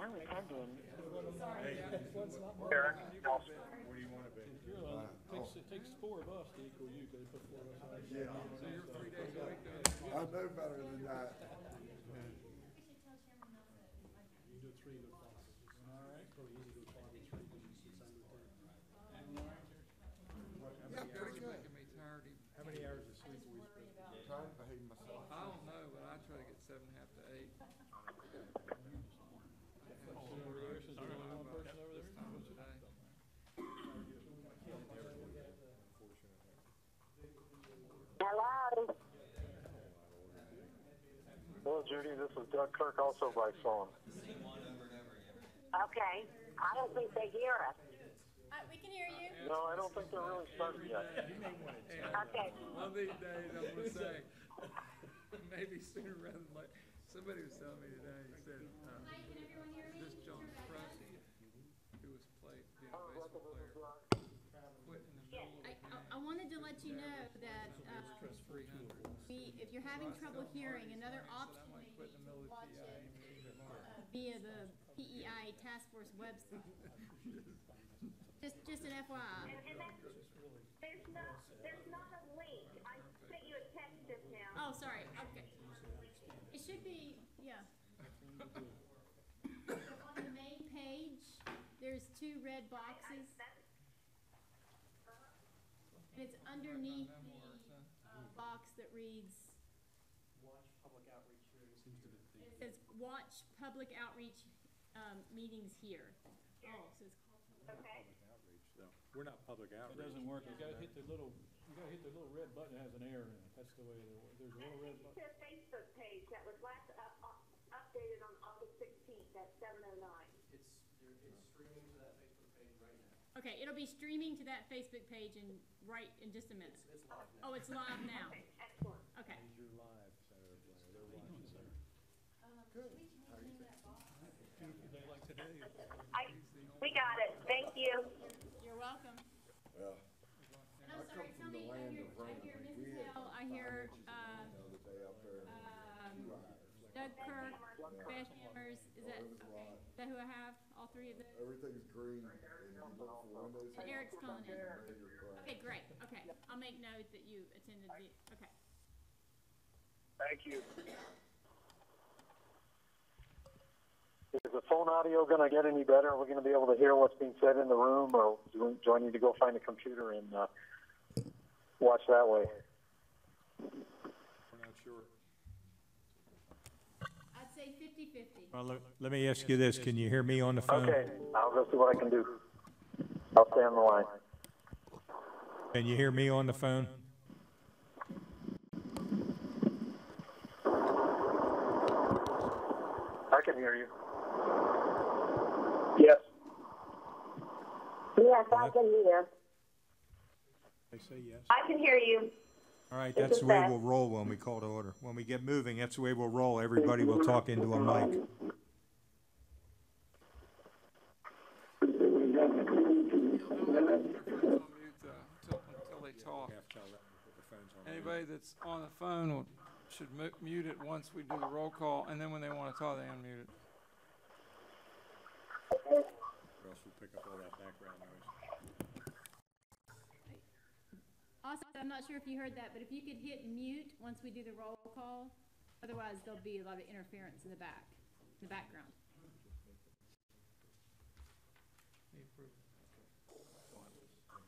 now attending. Eric, Where do you want to be? It takes four of us to equal you, because they put four of us on. Yeah. So you're 3 days a week doing it? I know better than that. You do 3 to 5. All right. It's probably easy to go 5 to 3 because it's December 3rd. Yeah, pretty good. Making me tired. How many hours of sleep are we supposed to get? Trying to behave myself. I don't know, but I try to get 7.5 to 8. This time of the day. Hello. hello Judy, this is Doug Kirk, also by phone. Okay. I don't think they hear us. We can hear you. No, I don't think they're really started yet. Okay. One of these days, I'm going to say, maybe sooner rather than later. Somebody was telling me today, he said, Hi, can everyone hear me? this John Crusty, who was being a baseball player, quit in the middle of the game. I wanted to let you know that if you're having trouble hearing, another option may be Quit in the middle of the watch PEIA it meeting tomorrow. via the PEI task force website. Just an FYI. And there's not a link. I sent you a text just now. Oh, sorry. Okay. It should be, yeah. On the main page, there's 2 red boxes. And it's underneath the box that reads. Watch public outreach hearings. Seems to be. It says watch public outreach meetings here. Oh, so it's called. Okay. Outreach, though. We're not public It outreach. doesn't work. You gotta hit the little red button that has an arrow in it. That's the way there's a little red It's button. a Facebook page that was last updated on August 16th at 7:09. It's streaming to that Facebook page right now. Okay, it'll be streaming to that Facebook page in just a minute. It's live now. Oh, it's live now. Okay, excellent. Okay. You're live, Senator Blair. They're watching, sir. They like today. We got it. Thank you. You're welcome. Yeah. And I'm sorry, tell me, I hear Mrs. Hill, I hear, The day up there. Doug Kirk, Beth Hammers, is that, okay, is that who I have, all 3 of those? Everything's green, and you look for windows. And Eric's calling in. You're Okay, great, okay, I'll make note that you attended the, okay. Thank you. Is the phone audio going to get any better? Are we going to be able to hear what's being said in the room, or do I need to go find a computer and watch that way? We're not sure. I'd say 50-50. Well, let me ask you this. Can you hear me on the phone? Okay, I'll go see what I can do. I'll stay on the line. Can you hear me on the phone? I can hear you. Yes. Yes, I can hear. They say yes. I can hear you. All right, that's the way we'll roll when we call to order. When we get moving, that's the way we'll roll. Everybody will talk into a mic. Until they talk. Anybody that's on the phone should mute it once we do the roll call, and then when they want to talk, they unmute it. Or else we'll pick up all that background noise. Also, I'm not sure if you heard that, but if you could hit mute once we do the roll call, otherwise there'll be a lot of interference in the background.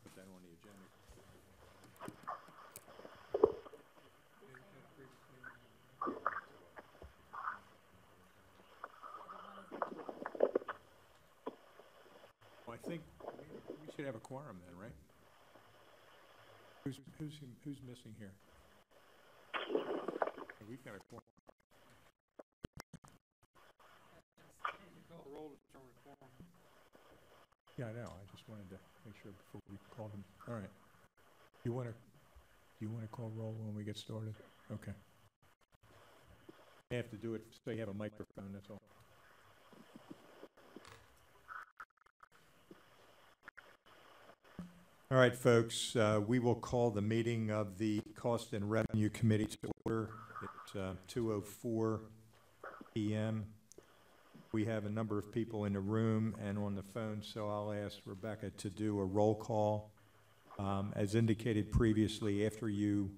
Put that on the agenda. Well, I think we should have a quorum then, right? Who's missing here? We've got a quorum. You call the roll to determine quorum. Yeah, I know. I just wanted to make sure before we called them. All right. Do you want to call roll when we get started? Okay. You have to do it so you have a microphone, that's all. All right, folks, we will call the meeting of the Cost and Revenue Committee to order at 2:04 p.m. We have a number of people in the room and on the phone, so I'll ask Rebecca to do a roll call. As indicated previously, after you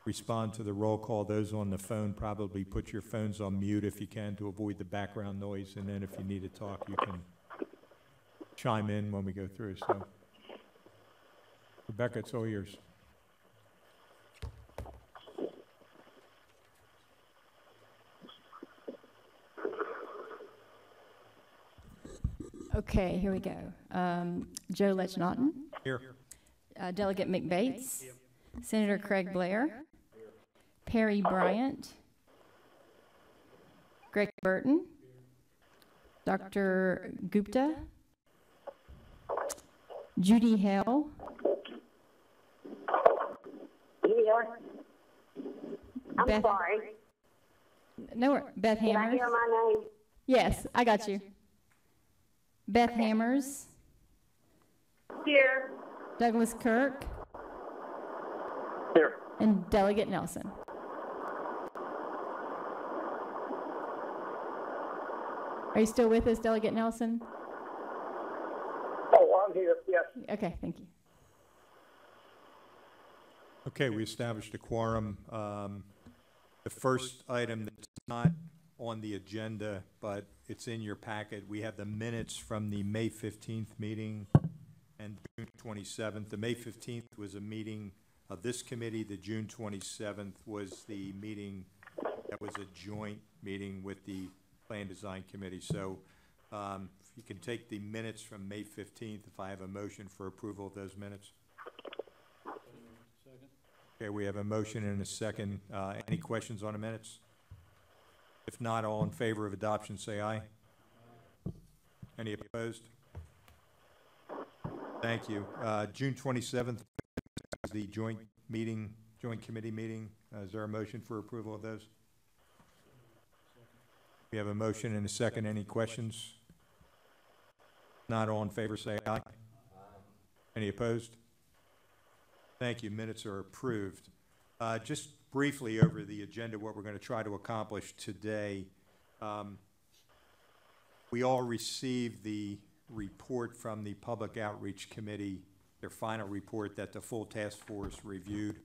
respond to the roll call, those on the phone probably put your phones on mute if you can to avoid the background noise, and then if you need to talk, you can chime in when we go through. So, Rebecca, it's all yours. Okay, here we go. Joe Lechnauten. Here. Delegate McBates. Senator Craig Blair. Perry Bryant. Greg Burton. Dr. Gupta. Judy Hale. Here. I'm Beth, sorry. no, Beth Did I Hammers. hear my name? Yes, I got you. Beth Hammers. Here. Douglas Kirk. Here. And Delegate Nelson. Are you still with us, Delegate Nelson? Oh, I'm here, yes. Okay, thank you. Okay, we established a quorum. The first item that's not on the agenda, but it's in your packet, we have the minutes from the May 15th meeting and June 27th. The May 15th was a meeting of this committee. The June 27th was the meeting that was a joint meeting with the Plan Design Committee. So if you can take the minutes from May 15th, if I have a motion for approval of those minutes. Second. Okay, we have a motion and a second. Any questions on the minutes? If not, all in favor of adoption, say aye. Any opposed? Thank you. June 27th is the joint committee meeting. Is there a motion for approval of those? We have a motion and a second. Any questions? Not all in favor, say aye. Any opposed? Thank you. Minutes are approved. Just briefly over the agenda, what we're going to try to accomplish today. We all received the report from the Public Outreach Committee, their final report that the full task force reviewed.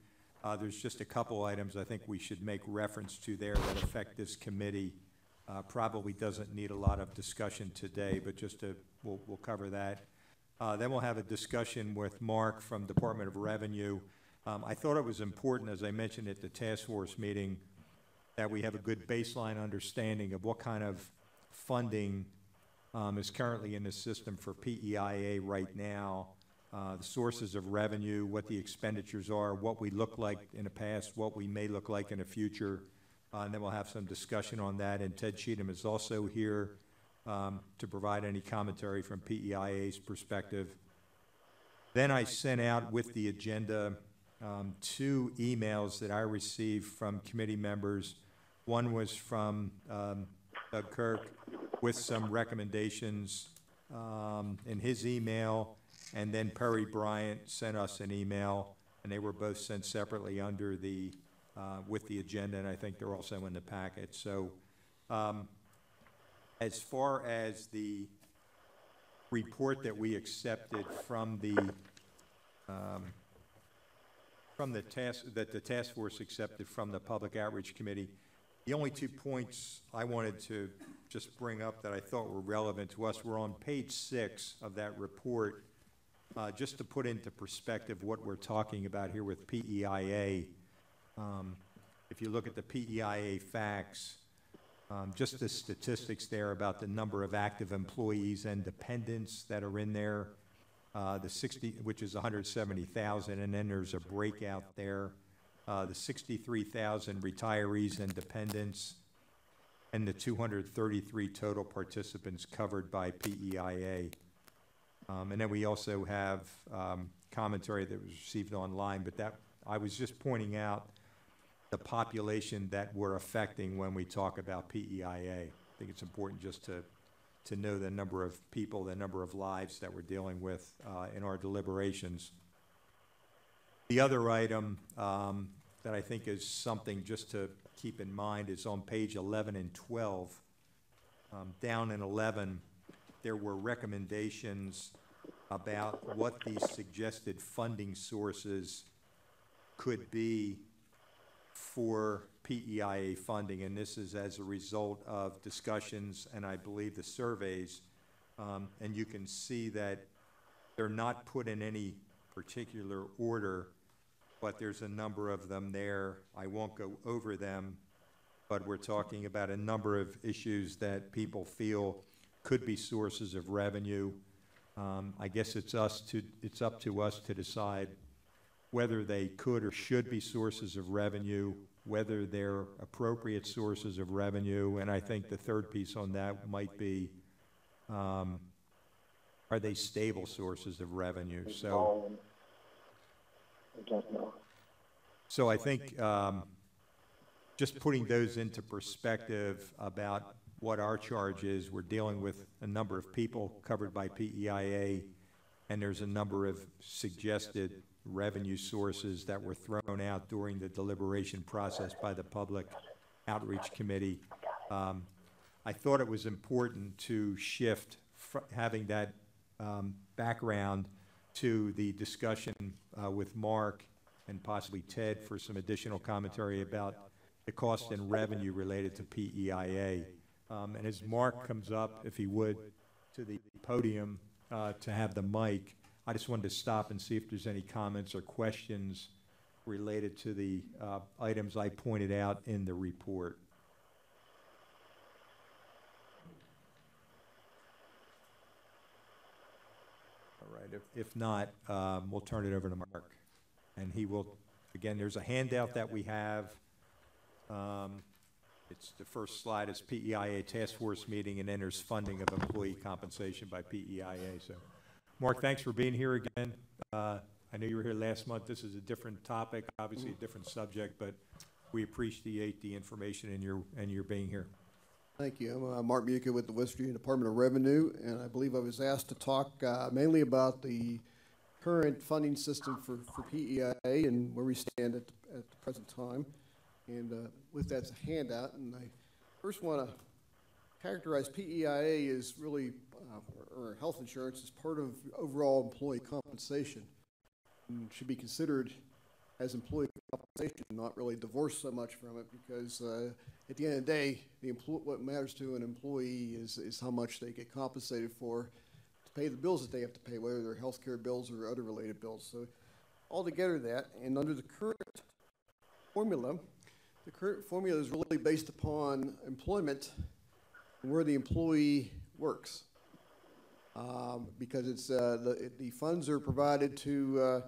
There's just a couple items I think we should make reference to there that affect this committee. Probably doesn't need a lot of discussion today, but just we'll cover that. Then we'll have a discussion with Mark from Department of Revenue. I thought it was important, as I mentioned at the task force meeting, that we have a good baseline understanding of what kind of funding is currently in the system for PEIA right now, the sources of revenue, what the expenditures are, what we look like in the past, what we may look like in the future, and then we'll have some discussion on that. And Ted Cheatham is also here to provide any commentary from PEIA's perspective. Then I sent out with the agenda 2 emails that I received from committee members. One was from Doug Kirk with some recommendations in his email, and then Perry Bryant sent us an email, and they were both sent separately under the with the agenda, and I think they're also in the packet. So as far as the report that we accepted from the task force accepted from the Public Outreach Committee, the only 2 points I wanted to just bring up that I thought were relevant to us were on page 6 of that report, just to put into perspective what we're talking about here with PEIA. If you look at the PEIA facts, just the statistics there about the number of active employees and dependents that are in there, the 60, which is 170,000, and then there's a breakout there, the 63,000 retirees and dependents, and the 233 total participants covered by PEIA. And then we also have commentary that was received online, but that I was just pointing out the population that we're affecting when we talk about PEIA. I think it's important just to know the number of people, the number of lives that we're dealing with in our deliberations. The other item that I think is something just to keep in mind is on page 11 and 12 down in 11, there were recommendations about what these suggested funding sources could be for PEIA funding, and this is as a result of discussions and I believe the surveys, and you can see that they're not put in any particular order, but there's a number of them there. I won't go over them, but we're talking about a number of issues that people feel could be sources of revenue. I guess it's up to us to decide whether they could or should be sources of revenue, whether they're appropriate sources of revenue, and I think the third piece on that might be, are they stable sources of revenue? So I think just putting those into perspective about what our charge is, we're dealing with a number of people covered by PEIA, and there's a number of suggested revenue sources that were thrown out during the deliberation process by the Public Outreach Committee. I thought it was important to shift having that background to the discussion with Mark and possibly Ted for some additional commentary about the cost and revenue related to PEIA. And as Mark comes up, if he would, to the podium to have the mic, I just wanted to stop and see if there's any comments or questions related to the items I pointed out in the report. All right, if not, we'll turn it over to Mark. And he will, again, there's a handout that we have. It's the first slide is PEIA Task Force meeting, and then there's funding of employee compensation by PEIA. So, Mark, thanks for being here again. I know you were here last month. This is a different topic, obviously a different subject, but we appreciate the information and your being here. Thank you. I'm Mark Muka with the West Virginia Department of Revenue, and I believe I was asked to talk mainly about the current funding system for PEIA and where we stand at the present time. And with that's a handout, and I first want to characterize PEIA as really, or health insurance, as part of overall employee compensation, and should be considered as employee compensation, not really divorced so much from it, because at the end of the day, what matters to an employee is how much they get compensated for to pay the bills that they have to pay, whether they're health care bills or other related bills. So altogether that, and under the current formula, the current formula is really based upon employment and where the employee works, because it's the funds are provided to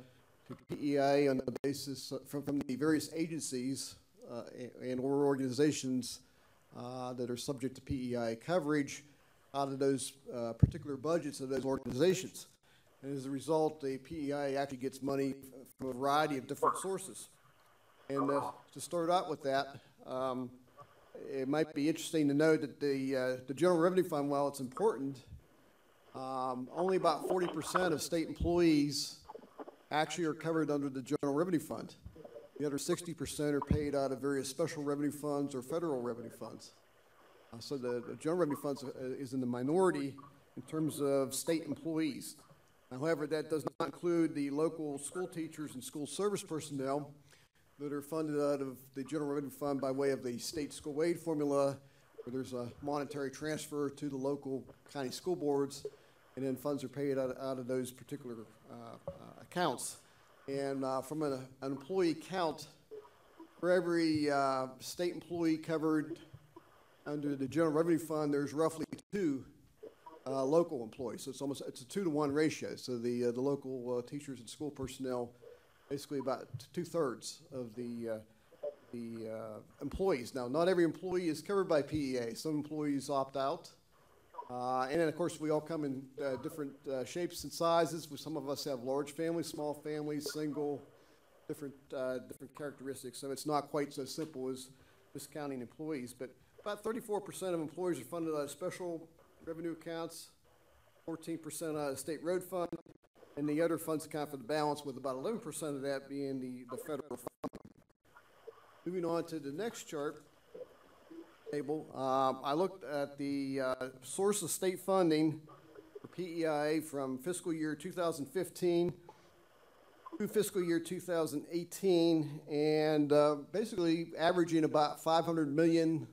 PEIA on the basis from the various agencies and or organizations that are subject to PEIA coverage out of those particular budgets of those organizations. And as a result, the PEIA actually gets money from a variety of different sources. And to start out with that, it might be interesting to note that the General Revenue Fund, while it's important, only about 40% of state employees actually are covered under the General Revenue Fund. The other 60% are paid out of various special revenue funds or federal revenue funds. So the General Revenue Fund is in the minority in terms of state employees. However, that does not include the local school teachers and school service personnel that are funded out of the General Revenue Fund by way of the state school aid formula, where there's a monetary transfer to the local county school boards, and then funds are paid out of those particular accounts. And from an employee count, for every state employee covered under the General Revenue Fund, there's roughly 2 local employees. So it's a 2-to-1 ratio. So the local teachers and school personnel, basically about 2/3 of the employees. Now, not every employee is covered by PEA. Some employees opt out. And then, of course, we all come in different shapes and sizes. Some of us have large families, small families, single, different characteristics. So it's not quite so simple as discounting employees. But about 34% of employees are funded out of special revenue accounts, 14% out of state road fund, and the other funds account for the balance, with about 11% of that being the federal fund. Moving on to the next chart, table. I looked at the source of state funding for PEIA from fiscal year 2015 through fiscal year 2018, and basically averaging about 500 million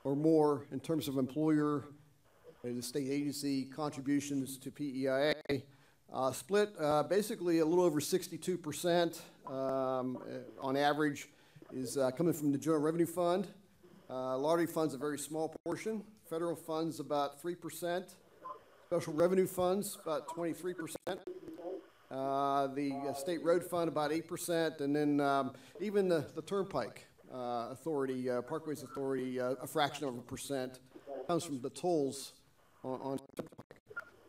or more in terms of employer and the state agency contributions to PEIA. Split basically a little over 62% on average is coming from the General Revenue Fund. Lottery funds a very small portion. Federal funds about 3%. Special revenue funds about 23%. The state road fund about 8%, and then even the Turnpike Authority, Parkways Authority, a fraction of a percent comes from the tolls on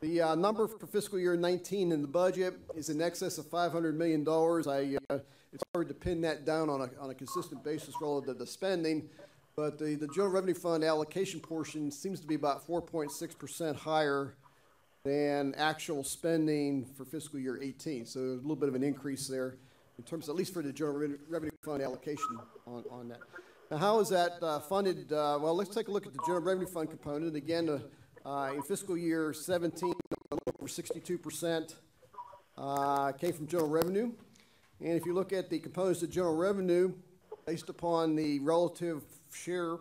the number for fiscal year 19 in the budget is in excess of $500 million. It's hard to pin that down on a consistent basis relative to spending, but the General Revenue Fund allocation portion seems to be about 4.6% higher than actual spending for fiscal year 18. So a little bit of an increase there in terms, at least for the General Revenue Fund allocation on that. Now, how is that funded? Well, let's take a look at the General Revenue Fund component. Again, in fiscal year 17, a little over 62% came from general revenue. And if you look at the components of general revenue, based upon the relative share,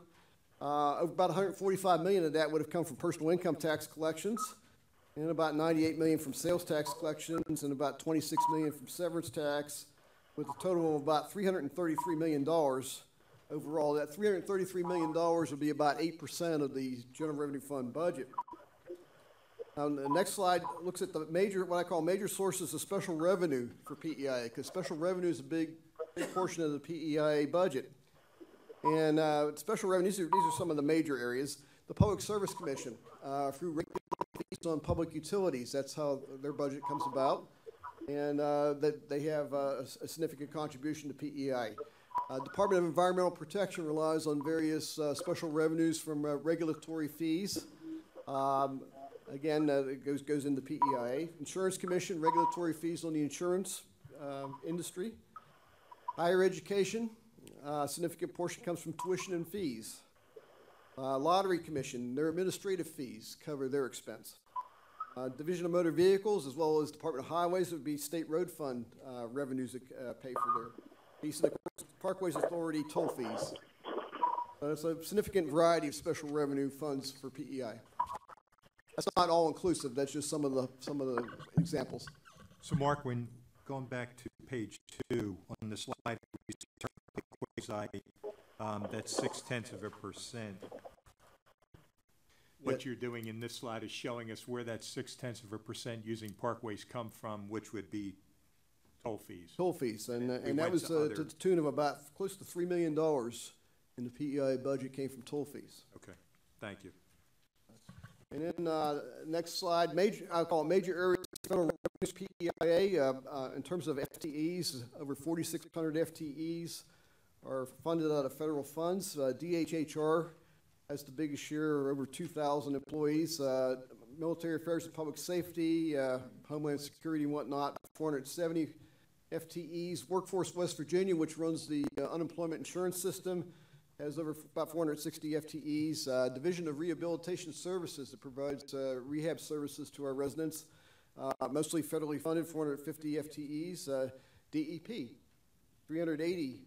about 145 million of that would have come from personal income tax collections, and about 98 million from sales tax collections, and about 26 million from severance tax, with a total of about $333 million. Overall, that $333 million would be about 8% of the General Revenue Fund budget. Now, the next slide looks at the what I call major sources of special revenue for PEIA, because special revenue is a big portion of the PEIA budget. And special revenue, these are some of the major areas. The Public Service Commission, through regulatory fees on public utilities, that's how their budget comes about. And that they have a significant contribution to PEIA. Department of Environmental Protection relies on various special revenues from regulatory fees. Again, it goes into PEIA. Insurance Commission, regulatory fees on the insurance industry. Higher education, a significant portion comes from tuition and fees. Lottery Commission, their administrative fees cover their expense. Division of Motor Vehicles, as well as Department of Highways, would be state road fund revenues that pay for their fees. And of course, Parkways Authority toll fees. It's a significant variety of special revenue funds for PEI. That's not all inclusive. That's just some of the examples. So, Mark, when going back to page 2 on the slide, that's 0.6%. What you're doing in this slide is showing us where that 0.6% using Parkways come from, which would be toll fees. Toll fees, and that was to the tune of about close to $3 million in the PEI budget came from toll fees. Okay, thank you. And then next slide, I call it major areas of federal revenues, PEIA, in terms of FTEs, over 4,600 FTEs are funded out of federal funds. DHHR has the biggest share, over 2,000 employees. Military Affairs and Public Safety, Homeland Security and whatnot, 470 FTEs. Workforce West Virginia, which runs the unemployment insurance system, has over about 460 FTEs. Division of Rehabilitation Services that provides rehab services to our residents, mostly federally funded, 450 FTEs. DEP, 380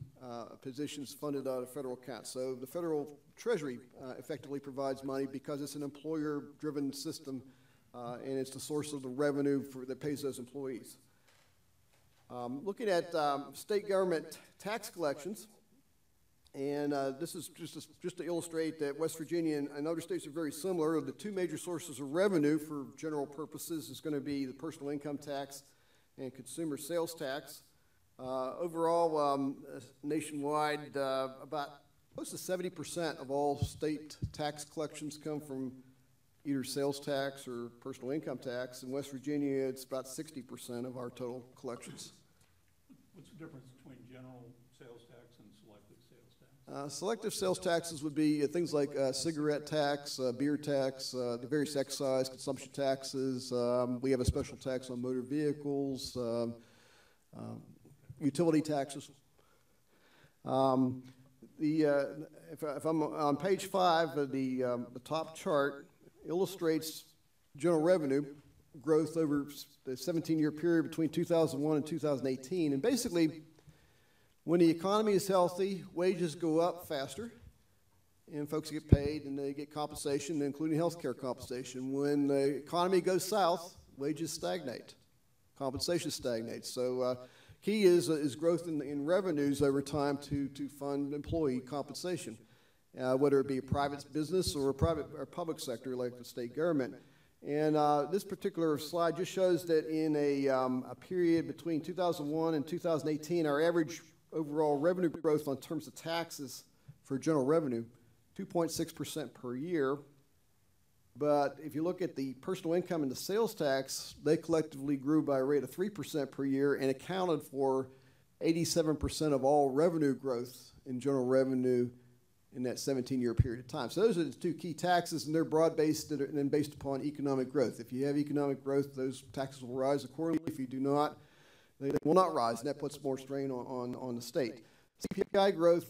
positions funded out of federal accounts. So the federal treasury effectively provides money because it's an employer-driven system, and it's the source of the revenue that pays those employees. Looking at state government tax collections, and this is just to illustrate that West Virginia and other states are very similar. The two major sources of revenue for general purposes is going to be the personal income tax and consumer sales tax. Overall, nationwide, about close to 70% of all state tax collections come from either sales tax or personal income tax. In West Virginia, it's about 60% of our total collections. What's the difference between general sales tax and selective sales tax? Selective sales taxes would be things like cigarette tax, beer tax, the various excise, consumption taxes. We have a special tax on motor vehicles, utility taxes. if I'm on page 5 of the top chart illustrates general revenue growth over the 17-year period between 2001 and 2018. And basically, when the economy is healthy, wages go up faster, and folks get paid, and they get compensation, including health care compensation. When the economy goes south, wages stagnate, compensation stagnates. So key is growth in revenues over time to fund employee compensation, whether it be a private business or a private or public sector like the state government. And this particular slide just shows that in a period between 2001 and 2018, our average overall revenue growth on terms of taxes for general revenue, 2.6% per year. But if you look at the personal income and the sales tax, they collectively grew by a rate of 3% per year and accounted for 87% of all revenue growth in general revenue in that 17-year period of time. So those are the two key taxes, and they're broad-based and based upon economic growth. If you have economic growth, those taxes will rise accordingly. If you do not, they will not rise, and that puts more strain on the state. CPI growth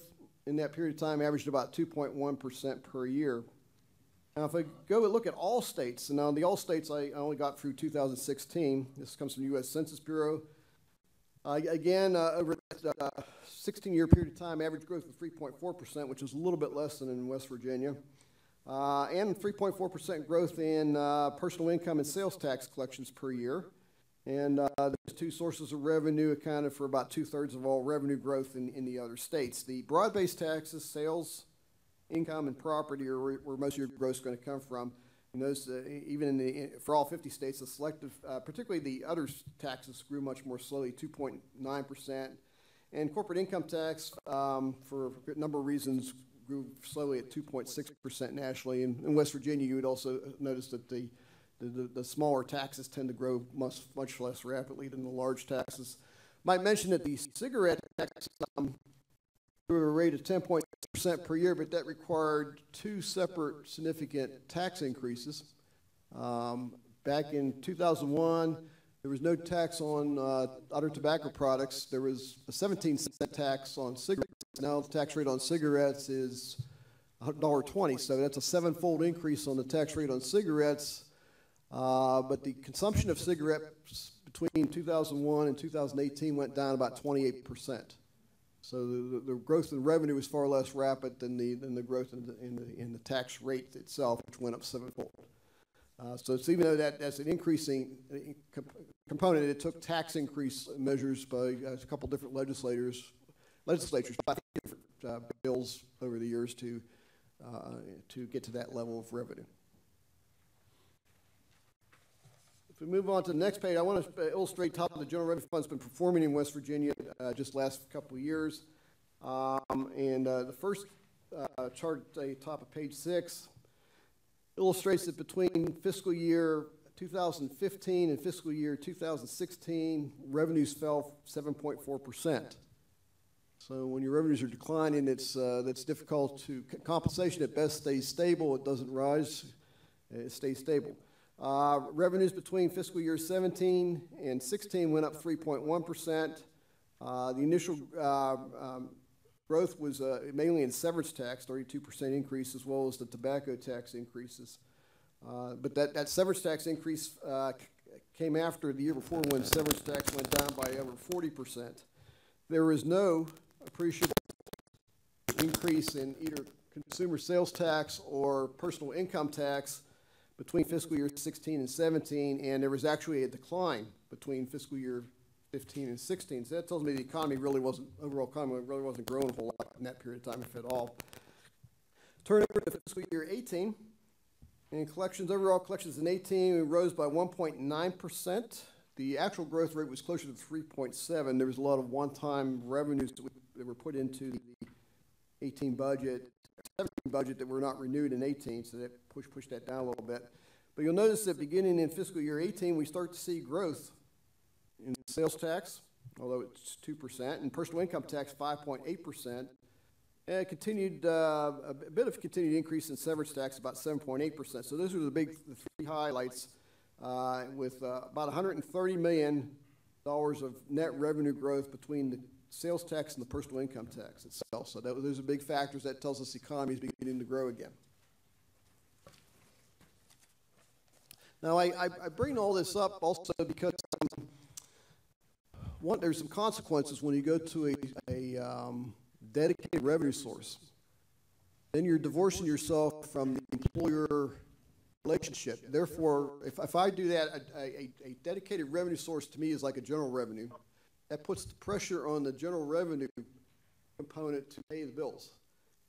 in that period of time averaged about 2.1% per year. Now, if I go and look at all states, and now the all states I only got through 2016. This comes from the U.S. Census Bureau. Again, over a 16-year period of time, average growth of 3.4%, which is a little bit less than in West Virginia, and 3.4% growth in personal income and sales tax collections per year. And those two sources of revenue accounted for about 2/3 of all revenue growth in the other states. The broad-based taxes, sales, income, and property are where most of your growth is going to come from. And those, even for all 50 states, the selective, particularly the other taxes, grew much more slowly, 2.9%. And corporate income tax, for a number of reasons, grew slowly at 2.6% nationally. In West Virginia, you would also notice that the smaller taxes tend to grow much less rapidly than the large taxes. Might mention that the cigarette tax grew at a rate of 10.6% per year, but that required two separate significant tax increases. Back in 2001, there was no tax on other tobacco products. There was a 17-cent tax on cigarettes. Now the tax rate on cigarettes is $1.20, so that's a 7-fold increase on the tax rate on cigarettes. But the consumption of cigarettes between 2001 and 2018 went down about 28%. So the growth in revenue was far less rapid than the growth in the tax rate itself, which went up 7-fold. So it's, even though that's an increasing component, it took tax increase measures by a couple different legislatures, 5 different bills over the years to get to that level of revenue. If we move on to the next page, I want to illustrate how the General Revenue Fund's been performing in West Virginia just last couple of years. The first chart at the top of page 6 illustrates that between fiscal year 2015 and fiscal year 2016, revenues fell 7.4%. So when your revenues are declining, that's difficult to, compensation at best stays stable, it doesn't rise, it stays stable. Revenues between fiscal year 17 and 16 went up 3.1%. The initial growth was mainly in severance tax, 32% increase, as well as the tobacco tax increases. But that severance tax increase came after the year before, when severance tax went down by over 40%. There was no appreciable increase in either consumer sales tax or personal income tax between fiscal year 16 and 17, and there was actually a decline between fiscal year 15 and 16. So that tells me the economy really wasn't, overall economy really wasn't growing a whole lot in that period of time, if at all. Turn over to fiscal year 18, and collections, overall collections in 18 rose by 1.9%. The actual growth rate was closer to 3.7. There was a lot of one-time revenues that were put into the 18 budget, 17 budget that were not renewed in 18, so that pushed that down a little bit. But you'll notice that beginning in fiscal year 18, we start to see growth in sales tax, although it's 2%, and personal income tax 5.8%. And it continued, a bit of continued increase in severance tax, about 7.8%. So those are the three highlights, with about $130 million of net revenue growth between the sales tax and the personal income tax itself. So those are big factors that tells us the economy is beginning to grow again. Now, I bring all this up also because there's some consequences when you go to a dedicated revenue source. Then you're divorcing yourself from the employer relationship. Therefore, if I do that, a dedicated revenue source to me is like a general revenue. That puts the pressure on the general revenue component to pay the bills.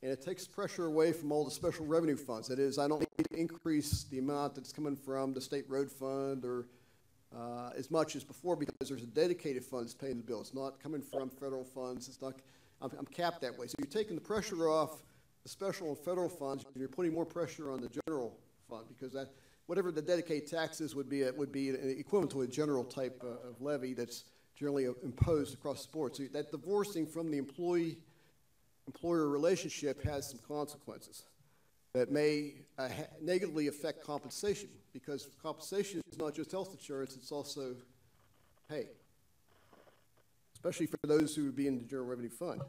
And it takes pressure away from all the special revenue funds. That is, I don't need to increase the amount that's coming from the state road fund or as much as before because there's a dedicated fund that's paying the bill. It's not coming from federal funds. It's not, I'm capped that way. So you're taking the pressure off the special and federal funds, and you're putting more pressure on the general fund because that, whatever the dedicated taxes would be equivalent to a general type of levy that's generally imposed across the board. So that divorcing from the employer relationship has some consequences that may negatively affect compensation because compensation is not just health insurance, it's also pay, especially for those who would be in the General Revenue Fund.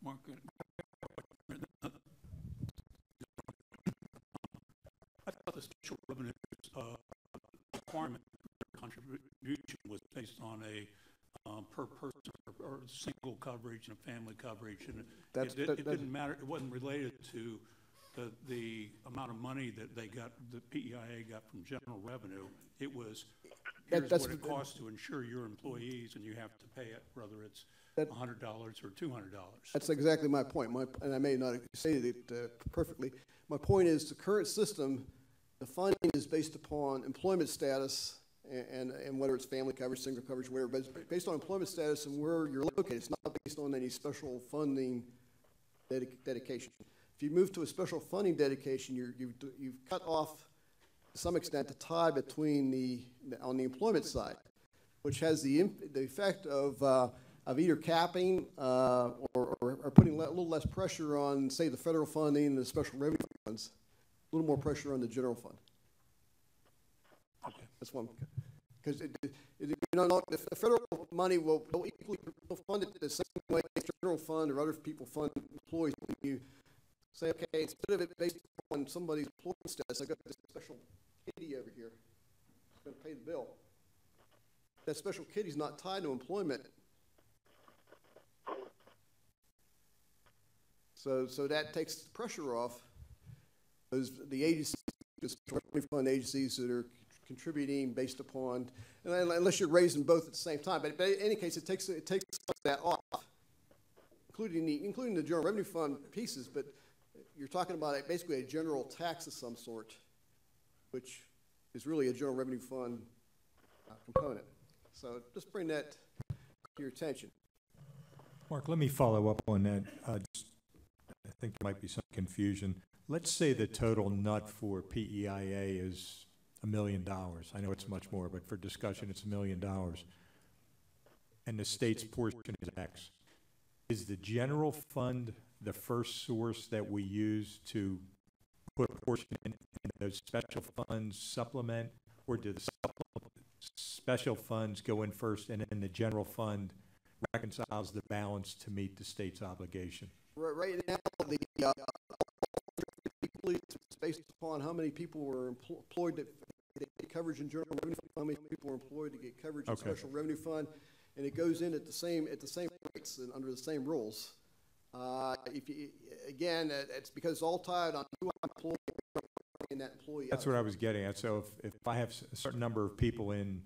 Mark, I thought the special revenue requirement contribution was based on a per person or single coverage and a family coverage, and it didn't matter. It wasn't related to the amount of money that they got, the PEIA got from general revenue. It was here's what it costs to insure your employees, and you have to pay it, whether it's $100 or $200. That's exactly my point. And I may not have stated it perfectly. My point is the current system, the funding is based upon employment status and whether it's family coverage, single coverage, whatever, but it's based on employment status and where you're located. It's not based on any special funding dedication. If you move to a special funding dedication, you've cut off, to some extent, the tie between on the employment side, which has the effect of either capping or putting a little less pressure on, say, the federal funding and the special revenue funds, a little more pressure on the general fund. Okay. That's one. Because the federal money will equally fund it the same way the general fund or other people fund employees. When you say, okay, instead of it based on somebody's employment status, I got this special kitty over here. It's going to pay the bill. That special kitty's not tied to employment. So that takes the pressure off the agencies, the revenue fund agencies that are contributing based upon, unless you're raising both at the same time. But in any case, it takes that off, including the general revenue fund pieces. But you're talking about basically a general tax of some sort, which is really a general revenue fund component. So just bring that to your attention. Mark, let me follow up on that. I think there might be some confusion. Let's say the total nut for PEIA is $1 million. I know it's much more, but for discussion, it's $1 million. And the state's portion is X. Is the general fund the first source that we use to put a portion in, and those special funds supplement, or do the special funds go in first and then the general fund reconciles the balance to meet the state's obligation? Right now, it's based upon how many people were employed to get coverage in general revenue fund, how many people were employed to get coverage in special revenue fund, and it goes in at the same rates and under the same rules. It's because it's all tied on who I'm employed and that employee. That's what I was getting at. So if I have a certain number of people in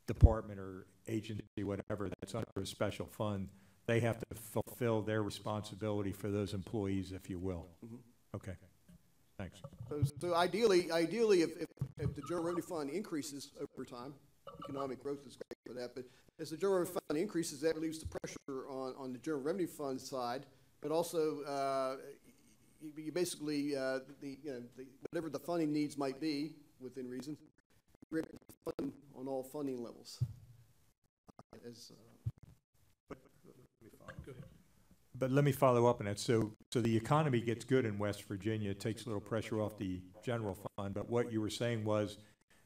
department or agency, whatever, that's under a special fund, they have to fulfill their responsibility for those employees, if you will. Mm-hmm. Okay, thanks. So ideally, if the general revenue fund increases over time, economic growth is great for that, but as the general revenue fund increases, that relieves the pressure on the general revenue fund side, but also you basically, whatever the funding needs might be, within reason, we're able to fund on all funding levels. But let me follow up on that. So the economy gets good in West Virginia. It takes a little pressure off the general fund. But what you were saying was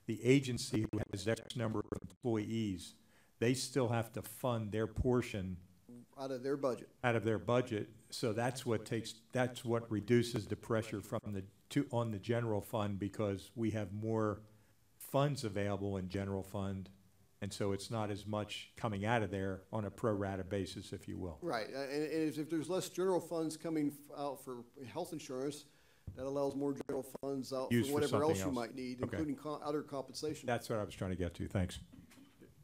The agency who has X number of employees, they still have to fund their portion Out of their budget. So that's what reduces the pressure from on the general fund, because we have more funds available in general fund, and so it's not as much coming out of there on a pro rata basis, if you will. Right, and if there's less general funds coming out for health insurance, that allows more general funds out Used for whatever else you something might need, Okay. including other compensation. That's what I was trying to get to. Thanks.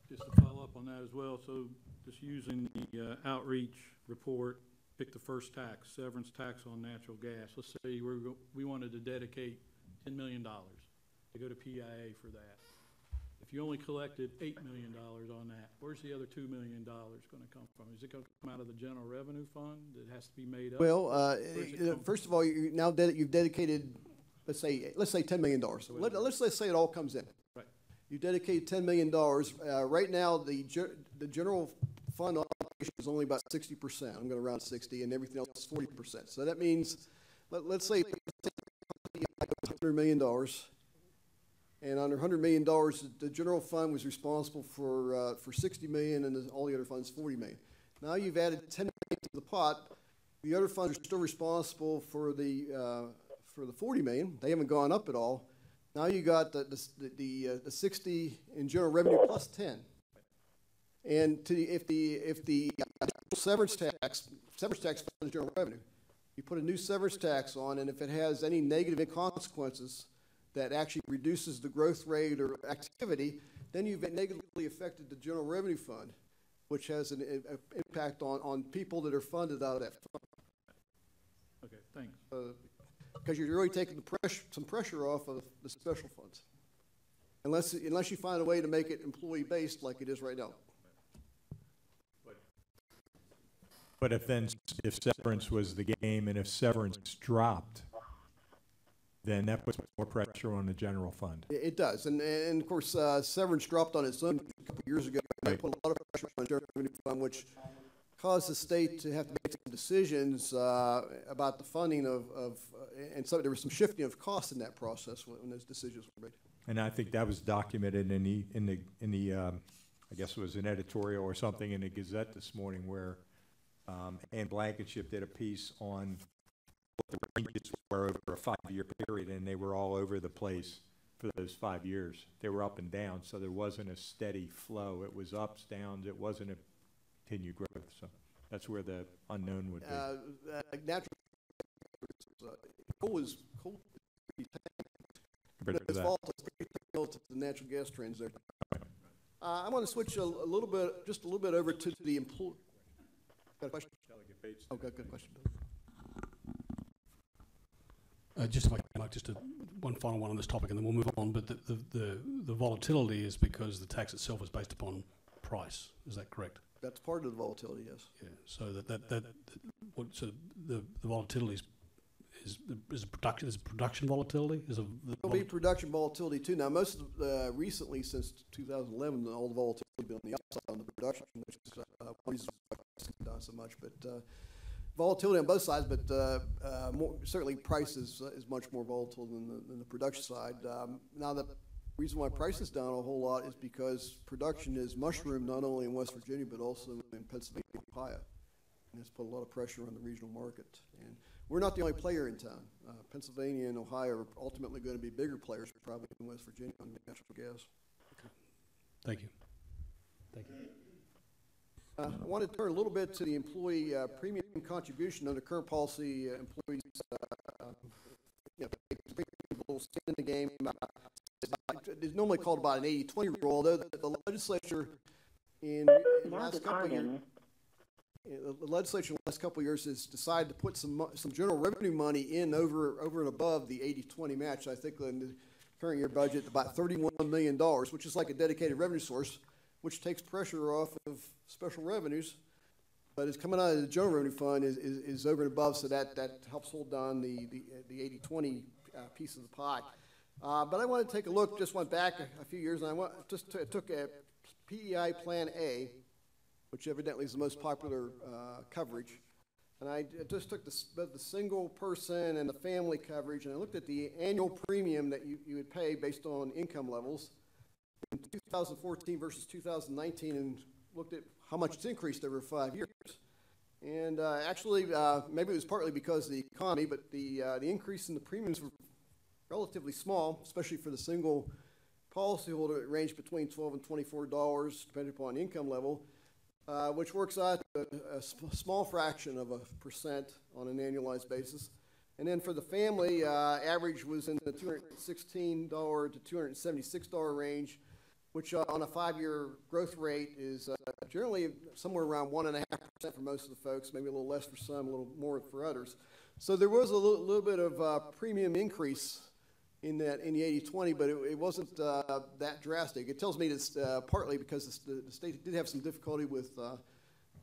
Just to follow up on that as well, so just using the outreach report, pick the first tax, severance tax on natural gas. Let's say we wanted to dedicate $10 million to go to PEIA for that. If you only collected $8 million on that, where's the other $2 million going to come from? Is it going to come out of the general revenue fund that has to be made up? Well, first of all, you've dedicated, let's say $10 million. Let's say it all comes in. Right. You dedicated $10 million. Right now, the general fund allocation is only about 60%. I'm going to round 60, and everything else is 40%. So that means, let's say $100 million. And under $100 million, the general fund was responsible for $60 million, and all the other funds $40 million. Now you've added $10 million to the pot. The other funds are still responsible for the $40 million. They haven't gone up at all. Now you got the 60 in general revenue plus 10. And if the severance tax is general revenue, you put a new severance tax on, and if it has any negative consequences that actually reduces the growth rate or activity, then you've negatively affected the general revenue fund, which has an impact on people that are funded out of that fund. Okay, thanks. Because you're really taking some pressure off of the special funds, unless you find a way to make it employee-based like it is right now. But if severance was the game, and if severance dropped, then that puts more pressure on the general fund. It does, and of course, severance dropped on its own a couple of years ago. Right. It put a lot of pressure on the general revenue fund, which caused the state to have to make some decisions about the funding and so there was some shifting of costs in that process when those decisions were made. And I think that was documented in the I guess it was an editorial or something in the Gazette this morning, where Ann Blankenship did a piece on what the ranges were over a 5-year period, and they were all over the place for those 5 years. They were up and down, so there wasn't a steady flow. It was ups, downs. It wasn't a continued growth. So that's where the unknown would be. Natural coal is compared to that. Volatile, it's pretty relative to the natural gas trends there. I want to switch just a little bit over to the employee. Got a question? Oh, good question. Just if I can, one final one on this topic, and then we'll move on. But the volatility is because the tax itself is based upon price. Is that correct? That's part of the volatility, yes. Yeah. So so the volatility is production volatility? There'll be production volatility too. Now, most of recently, since 2011, all the volatility has been on the upside on the production, which is one reason why it's not so much. But volatility on both sides, but certainly price is much more volatile than the production side. Now, the reason why price is down a whole lot is because production is mushroomed not only in West Virginia but also in Pennsylvania and Ohio. And it's put a lot of pressure on the regional market. And we're not the only player in town. Pennsylvania and Ohio are ultimately going to be bigger players probably in West Virginia on natural gas. Okay. Thank you. Thank you. I want to turn a little bit to the employee premium contribution. Under current policy, employees stay in the game. It's normally called about an 80-20 rule, although the legislature in the last couple of years, the legislature in the last couple of years has decided to put some general revenue money in over and above the 80-20 match. I think in the current year budget, about $31 million, which is like a dedicated revenue source, which takes pressure off of special revenues, but it's coming out of the general revenue fund is over and above, so that helps hold down the 80-20 piece of the pie. But I want to take a look, just went back a few years, and I took a PEI Plan A, which evidently is the most popular coverage, And I just took both the single person and the family coverage, and I looked at the annual premium that you would pay based on income levels in 2014 versus 2019, and looked at how much it's increased over 5 years. And actually, maybe it was partly because of the economy, but the increase in the premiums were relatively small, especially for the single policyholder. It ranged between $12 and $24, depending upon income level, which works out to a small fraction of 1% on an annualized basis. And then for the family, average was in the $216 to $276 range, which on a 5-year growth rate is generally somewhere around 1.5% for most of the folks, maybe a little less for some, a little more for others. So there was a little bit of premium increase in the 80-20, but it wasn't that drastic. It tells me it's partly because the state did have some difficulty with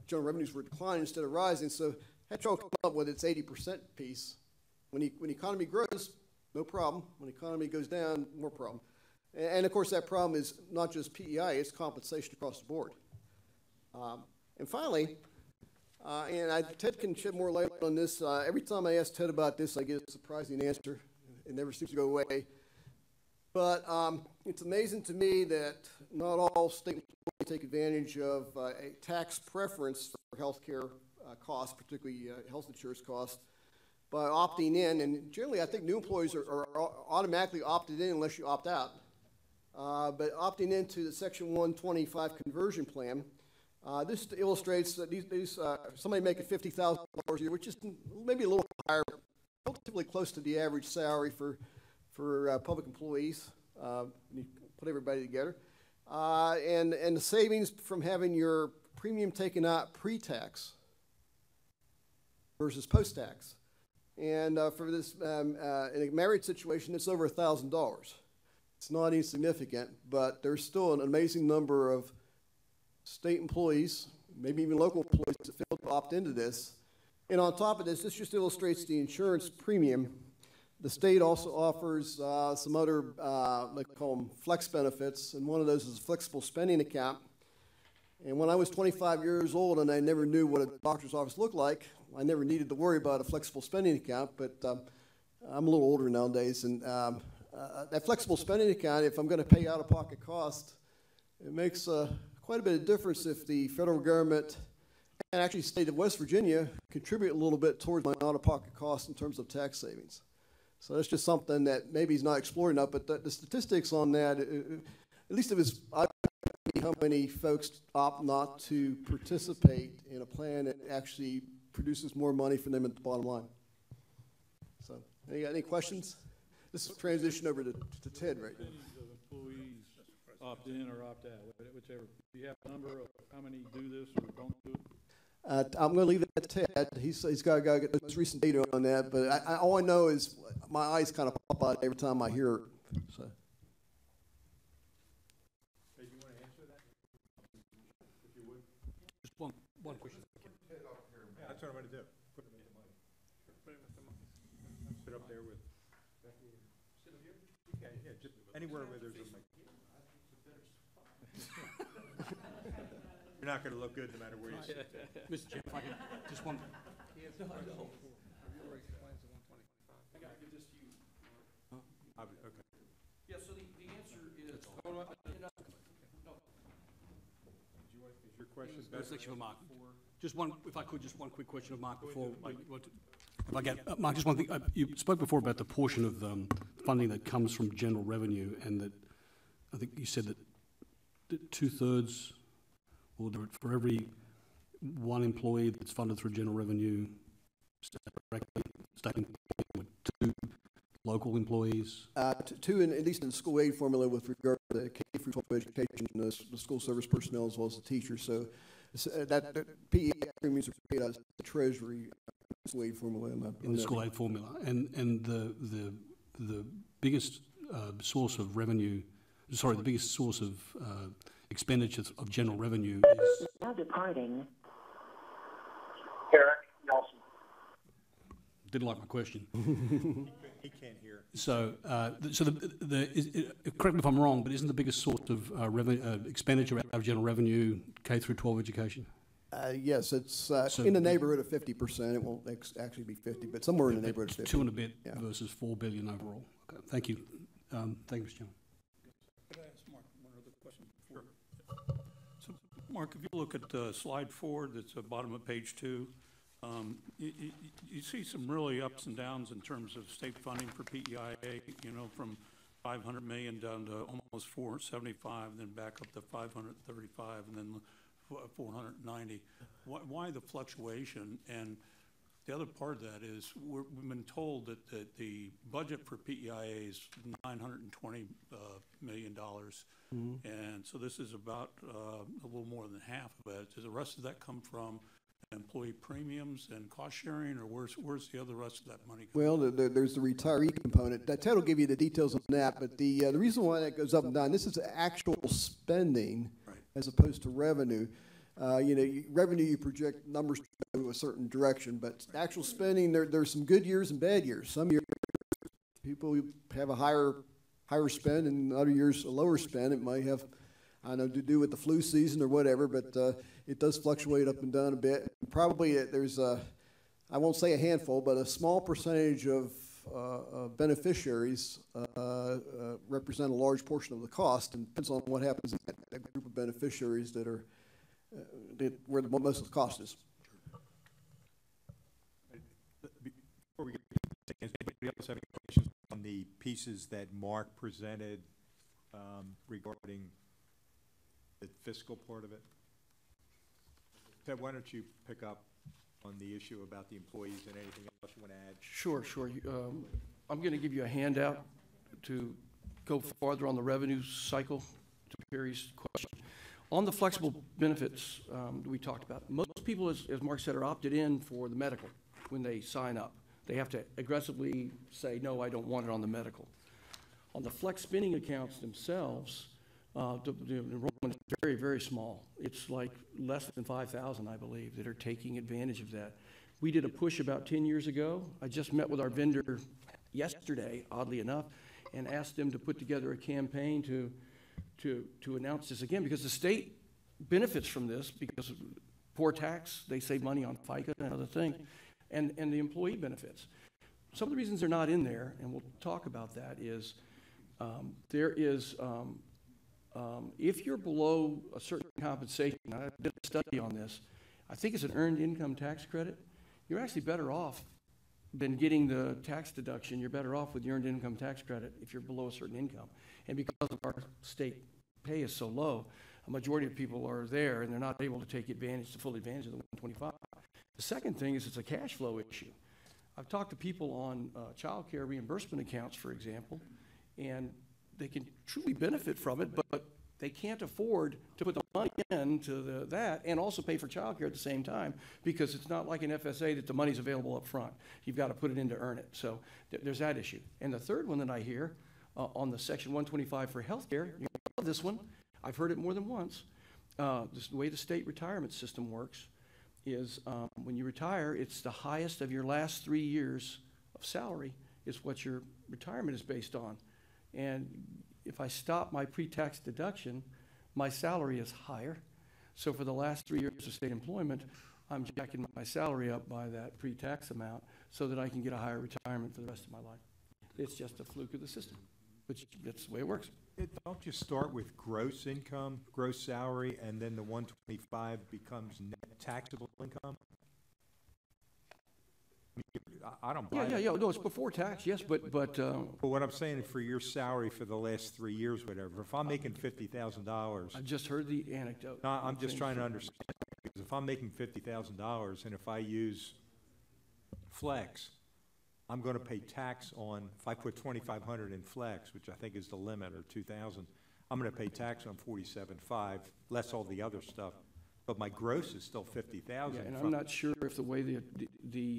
general revenues were declining instead of rising, so had trouble coming up with its 80% piece. When the economy grows, no problem. When the economy goes down, more problem. And of course, that problem is not just PEI, it's compensation across the board. And finally, Ted can shed more light on this. Every time I ask Ted about this, I get a surprising answer. It never seems to go away. But it's amazing to me that not all state employees take advantage of a tax preference for health care costs, particularly health insurance costs, by opting in. And generally, I think new employees are automatically opted in unless you opt out. But opting into the Section 125 conversion plan, this illustrates that somebody making $50,000 a year, which is maybe a little higher, relatively close to the average salary for public employees when you put everybody together, and the savings from having your premium taken out pre-tax versus post-tax, and for this in a married situation, it's over $1,000. It's not insignificant, but there's still an amazing number of state employees, maybe even local employees, that fail to opt into this. And on top of this just illustrates the insurance premium. The state also offers some other, they call them flex benefits, and one of those is a flexible spending account. And when I was 25 years old and I never knew what a doctor's office looked like, I never needed to worry about a flexible spending account, but I'm a little older nowadays, and that flexible spending account, if I'm going to pay out-of-pocket cost, it makes quite a bit of difference if the federal government and actually the state of West Virginia contribute a little bit towards my out-of-pocket costs in terms of tax savings. So that's just something that maybe is not explored enough, but the statistics on that, at least it was, I don't know how many folks opt not to participate in a plan that actually produces more money for them at the bottom line. So, any questions? This is transition over to Ted right now. Of employees opt in or opt out, whichever. Do you have a number of how many do this or don't do it? I'm going to leave that to Ted. He's got to get most recent data on that, but all I know is my eyes kind of pop out every time I hear it. So. Hey, do you want to answer that? If you would. Just one question. Yeah, that's what I'm going to do. Put him in the mic. Sit up there with. Sit up here? Yeah, just anywhere where there's a mic. You're not going to look good no matter where you sit. Mr. Chair, if I could, just one. Okay. Yeah, so the answer is, Is your question That's section of Mark. Just one, if I could, just one quick question of Mark before. If I get, Mark, just one thing. You spoke before about the portion of funding that comes from general revenue, and that I think you said that 2/3, or for every one employee that's funded through general revenue, state employee, 2 local employees? 2, at least in the school aid formula with regard to the K-12 education, the school service personnel as well as the teachers. So that PEIA premiums are paid out of the Treasury school aid formula. In the school aid formula. And the biggest source of revenue, the biggest source of expenditure of general revenue is... Now departing. Eric Nelson. Didn't like my question. He can't hear. So, correct me if I'm wrong, but isn't the biggest source of expenditure out of general revenue K through 12 education? Yes, it's So in the neighborhood of 50%. It won't actually be 50, but somewhere in the neighborhood of 50. 2 and a bit Yeah. versus 4 billion overall. Okay, thank you. Thank you, Mr. Chairman. Could I ask Mark one other question? Sure. So, Mark, if you look at slide 4, that's the bottom of page 2, you see some really ups and downs in terms of state funding for PEIA, you know, from 500 million down to almost 475, then back up to 535, and then 490. Why the fluctuation? And the other part of that is we've been told that the budget for PEIA is $920 million. And so this is about a little more than half of it. Does the rest of that come from employee premiums and cost sharing, or where's the other rest of that money coming Well, there's the retiree component. Ted will give you the details on that, but the reason why that goes up and down, this is actual spending as opposed to revenue. Revenue, you project numbers to go a certain direction, but actual spending, there's some good years and bad years. Some years people have a higher spend, and other years a lower spend. It might have, to do with the flu season or whatever, but it does fluctuate up and down a bit. Probably there's I won't say a handful, but a small percentage of beneficiaries represent a large portion of the cost, and depends on what happens in that group of beneficiaries that are where most of the cost is. Before we get to anybody else have any questions on the pieces that Mark presented regarding the fiscal part of it? Ted, why don't you pick up on the issue about the employees and anything else you want to add? Sure. I'm going to give you a handout to go farther on the revenue cycle to Perry's question. On the flexible benefits that we talked about, most people, as Mark said, are opted in for the medical when they sign up. They have to aggressively say, no, I don't want it on the medical. On the flex spending accounts themselves, the enrollment is very, very small. It's like less than 5,000, I believe, that are taking advantage of that. We did a push about 10 years ago. I just met with our vendor yesterday, oddly enough, and asked them to put together a campaign to announce this again, because the state benefits from this because of poor tax, they save money on FICA and other things, and the employee benefits. Some of the reasons they're not in there, and we'll talk about that, is if you're below a certain compensation, I did a study on this, I think it's an earned income tax credit, you're actually better off than getting the tax deduction. You're better off with the earned income tax credit if you're below a certain income. And because of our state pay is so low, a majority of people are there and they're not able to take full advantage of the 125. The second thing is it's a cash flow issue. I've talked to people on child care reimbursement accounts, for example, and they can truly benefit from it, but they can't afford to put the money into that and also pay for child care at the same time, because it's not like an FSA that the money's available up front. You've got to put it in to earn it. So there's that issue. And the third one that I hear on the Section 125 for health care, you love this one. I've heard it more than once. The way the state retirement system works is when you retire, it's the highest of your last 3 years of salary is what your retirement is based on. And if I stop my pre-tax deduction, my salary is higher. So for the last 3 years of state employment, I'm jacking my salary up by that pre-tax amount so that I can get a higher retirement for the rest of my life. It's just a fluke of the system, but that's the way it works. Don't you start with gross income, gross salary, and then the 125 becomes net taxable income? I don't buy it. Yeah. No, it's before tax, yes, but But what I'm saying, for your salary for the last 3 years, whatever, if I'm making $50,000. I've just heard the anecdote. No, I'm just trying to understand, because if I'm making $50,000 and if I use flex, I'm going to pay tax on, if I put $2,500 in flex, which I think is the limit, or $2,000, I'm going to pay tax on $47,500, less all the other stuff. But my gross is still $50,000. Yeah, and I'm not sure if the way the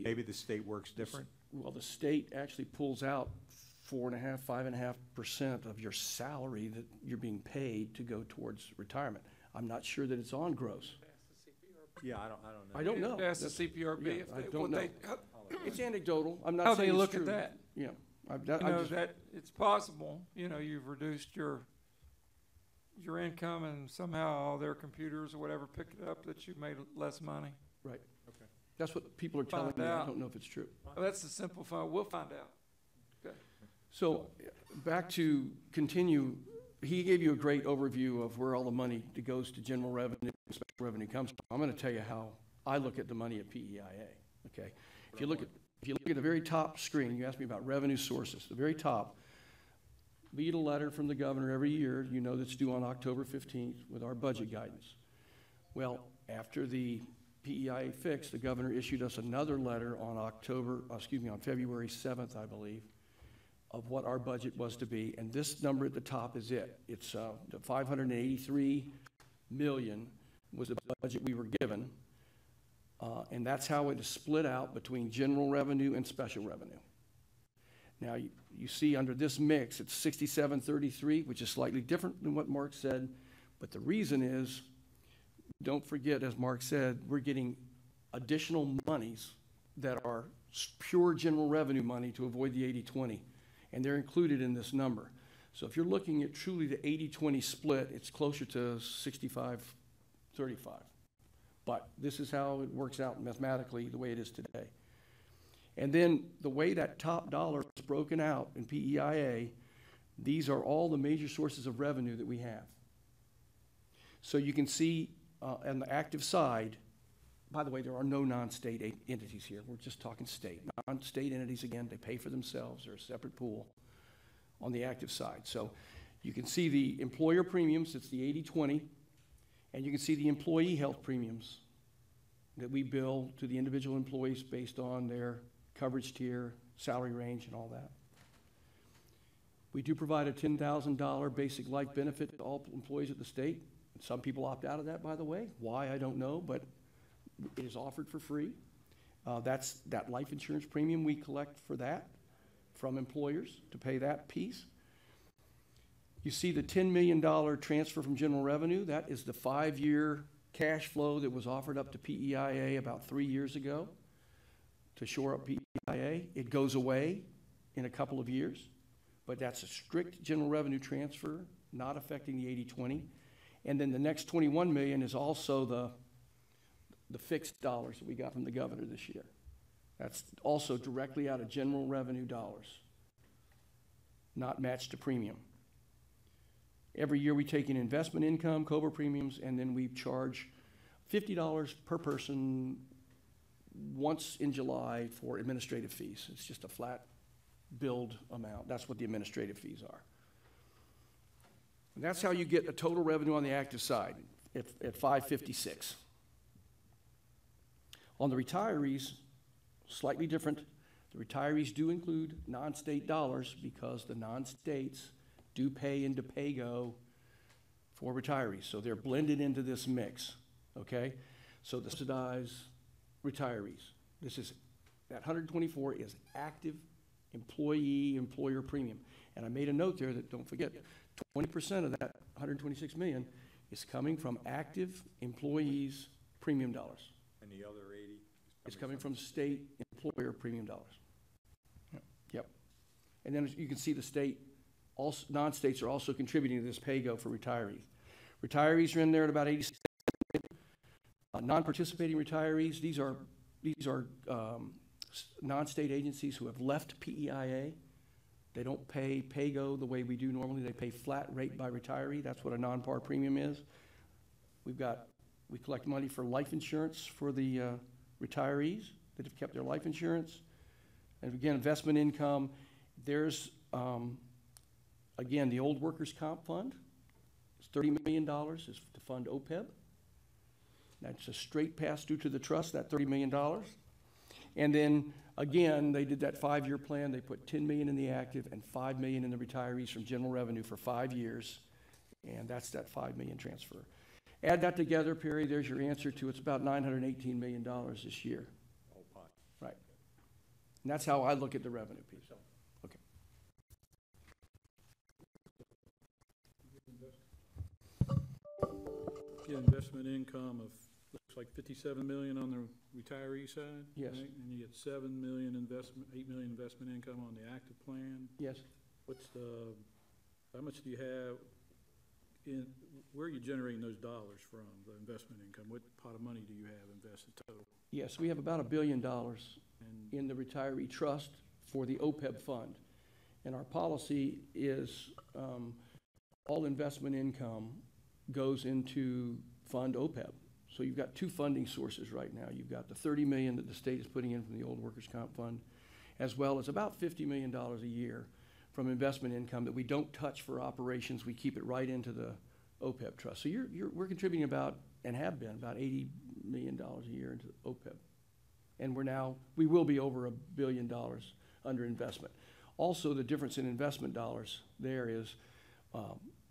maybe the state works different. Well, the state actually pulls out 4.5%, 5.5% of your salary that you're being paid to go towards retirement. I'm not sure that it's on gross. Yeah, I don't know. I don't know. That's the CPRB. Yeah, I don't know. It's anecdotal. I'm not how saying they it's look true. at that. Yeah, that it's possible. You've reduced your your income and somehow all their computers or whatever pick it up that you've made less money? Right. Okay. That's what people are telling me. I don't know if it's true. Well, that's the simple fund. We'll find out. Okay. So back to continue, he gave you a great overview of where all the money that goes to general revenue, special revenue comes from. I'm going to tell you how I look at the money at PEIA. Okay. If you look at the very top screen, you asked me about revenue sources. The very top, we get a letter from the governor every year, you know, that's due on October 15th with our budget guidance. Well, after the PEIA fix, the governor issued us another letter on February 7th, I believe, of what our budget was to be, and this number at the top is it. It's the $583 million was the budget we were given, and that's how it is split out between general revenue and special revenue. Now, you see under this mix, it's 67-33, which is slightly different than what Mark said, but the reason is, don't forget, as Mark said, we're getting additional monies that are pure general revenue money to avoid the 80-20, and they're included in this number. So if you're looking at truly the 80-20 split, it's closer to 65-35. But this is how it works out mathematically the way it is today. And then the way that top dollar is broken out in PEIA, these are all the major sources of revenue that we have. So you can see on the active side, by the way, there are no non-state entities here. We're just talking state. Non-state entities, again, they pay for themselves. They're a separate pool on the active side. So you can see the employer premiums, it's the 80-20, and you can see the employee health premiums that we bill to the individual employees based on their coverage tier, salary range, and all that. We do provide a $10,000 basic life benefit to all employees at the state. Some people opt out of that, by the way. Why, I don't know, but it is offered for free. That's that life insurance premium we collect for that from employers to pay that piece. You see the $10 million transfer from general revenue. That is the 5-year cash flow that was offered up to PEIA about 3 years ago to shore up PEIA. It goes away in a couple of years, but that's a strict general revenue transfer, not affecting the 80-20. And then the next $21 million is also the fixed dollars that we got from the governor this year. That's also directly out of general revenue dollars, not matched to premium. Every year we take in investment income, COBRA premiums, and then we charge $50 per person once in July for administrative fees. It's just a flat billed amount. That's what the administrative fees are. And that's how you get a total revenue on the active side at 556. On the retirees, slightly different. The retirees do include non-state dollars because the non-states do pay into PAYGO for retirees. So they're blended into this mix, okay? So the subsidized retirees. That 124 is active employer premium. And I made a note there that, don't forget, 20% of that 126 million is coming from active employees' premium dollars. And the other 80 is coming from state employer premium dollars. Yep. And then as you can see the state, also, non-states are also contributing to this PAYGO for retirees. Retirees are in there at about 87 million. Non-participating retirees, these are non-state agencies who have left PEIA. They don't pay PAYGO the way we do normally. They pay flat rate by retiree. That's what a non-par premium is. We collect money for life insurance for the retirees that have kept their life insurance. And again, investment income. There's, again, the old workers' comp fund. It's $30 million is to fund OPEB. That's a straight pass-through to the trust, that $30 million. And then, again, they did that 5-year plan. They put $10 million in the active and $5 million in the retirees from general revenue for 5 years. And that's that $5 million transfer. Add that together, Perry, there's your answer to it's about $918 million this year. whole pot. Right. And that's how I look at the revenue piece. Okay. Get investment income of, looks like 57 million on the retiree side? Yes. Right? And you get 8 million investment income on the active plan? Yes. How much do you have where are you generating those dollars from, the investment income? What pot of money do you have invested total? Yes, we have about $1 billion in the retiree trust for the OPEB fund. And our policy is all investment income goes into fund OPEB. So you've got two funding sources right now. You've got the $30 million that the state is putting in from the old workers' comp fund, as well as about $50 million a year from investment income that we don't touch for operations. We keep it right into the OPEB trust. So we're contributing about, and have been, about $80 million a year into OPEB. And we will be over $1 billion under investment. Also, the difference in investment dollars there is,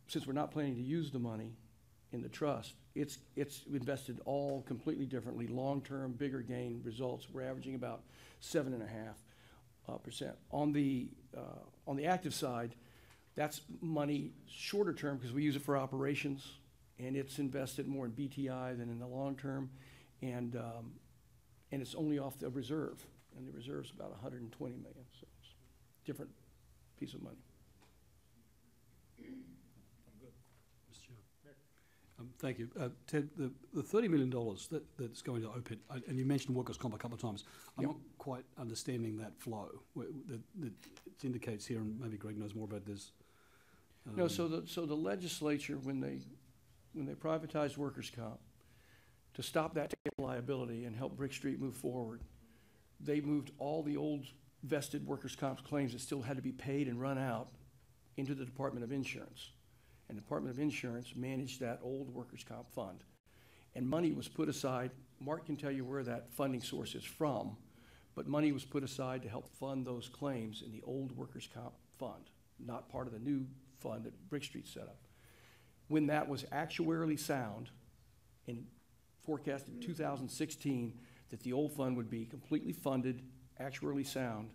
since we're not planning to use the money in the trust, it's invested all completely differently, long-term, bigger gain results. We're averaging about 7.5%. On the active side, that's money shorter term because we use it for operations, and it's invested more in BTI than in the long term, and it's only off the reserve, and the reserve's about 120 million, so it's a different piece of money. Thank you. Ted, the $30 million that's going to OPEB, and you mentioned workers' comp a couple of times. I'm not quite understanding that flow that it indicates here, and maybe Greg knows more about this. No, so the legislature, when they privatized workers' comp, to stop that liability and help Brick Street move forward, they moved all the old vested workers' comp claims that still had to be paid and run out into the Department of Insurance. And the Department of Insurance managed that old workers' comp fund. And money was put aside. Mark can tell you where that funding source is from, but money was put aside to help fund those claims in the old workers' comp fund, not part of the new fund that Brick Street set up. When that was actuarially sound and forecasted in 2016 that the old fund would be completely funded, actuarially sound,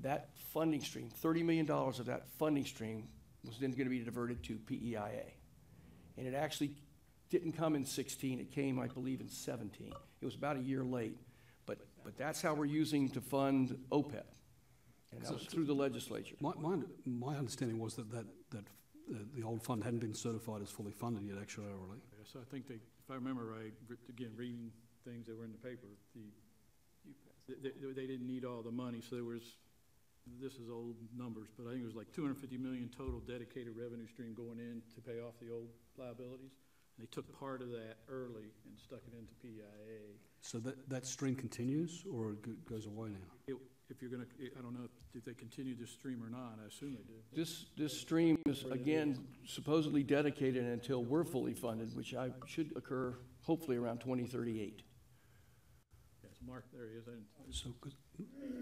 that funding stream, $30 million of that funding stream was then going to be diverted to PEIA. And it actually didn't come in 16, it came, I believe, in 17. It was about a year late, but that's how we're using to fund OPEB. And that was through the legislature. My understanding was that the old fund hadn't been certified as fully funded yet, actuarially. So I think if I remember right, again, reading things that were in the paper, they didn't need all the money, so there was, this is old numbers, but I think it was like $250 million total dedicated revenue stream going in to pay off the old liabilities. And they took part of that early and stuck it into PEIA. So that stream continues, or it goes away now? If you're going to, I don't know if they continue this stream or not. I assume they do. This stream is, again, supposedly dedicated until we're fully funded, which should occur hopefully around 2038. Yes, Mark, there he is. So,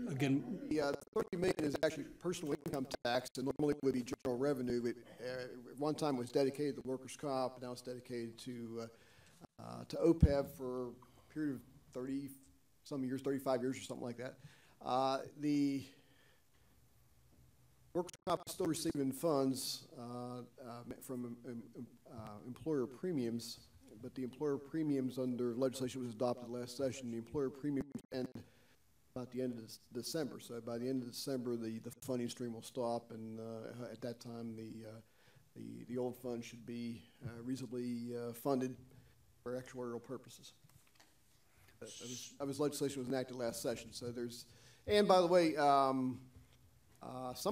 again, the $30 million is actually personal income tax, and normally it would be general revenue. It at one time was dedicated to workers' comp, now it's dedicated to OPEB for a period of 30-some years, 35 years or something like that. The workers' comp is still receiving funds from employer premiums, but the employer premiums under legislation was adopted last session. The employer premiums end about the end of December. So by the end of December, the funding stream will stop, and at that time, the old fund should be reasonably funded for actuarial purposes. That was legislation was enacted last session. So there's, and by the way, some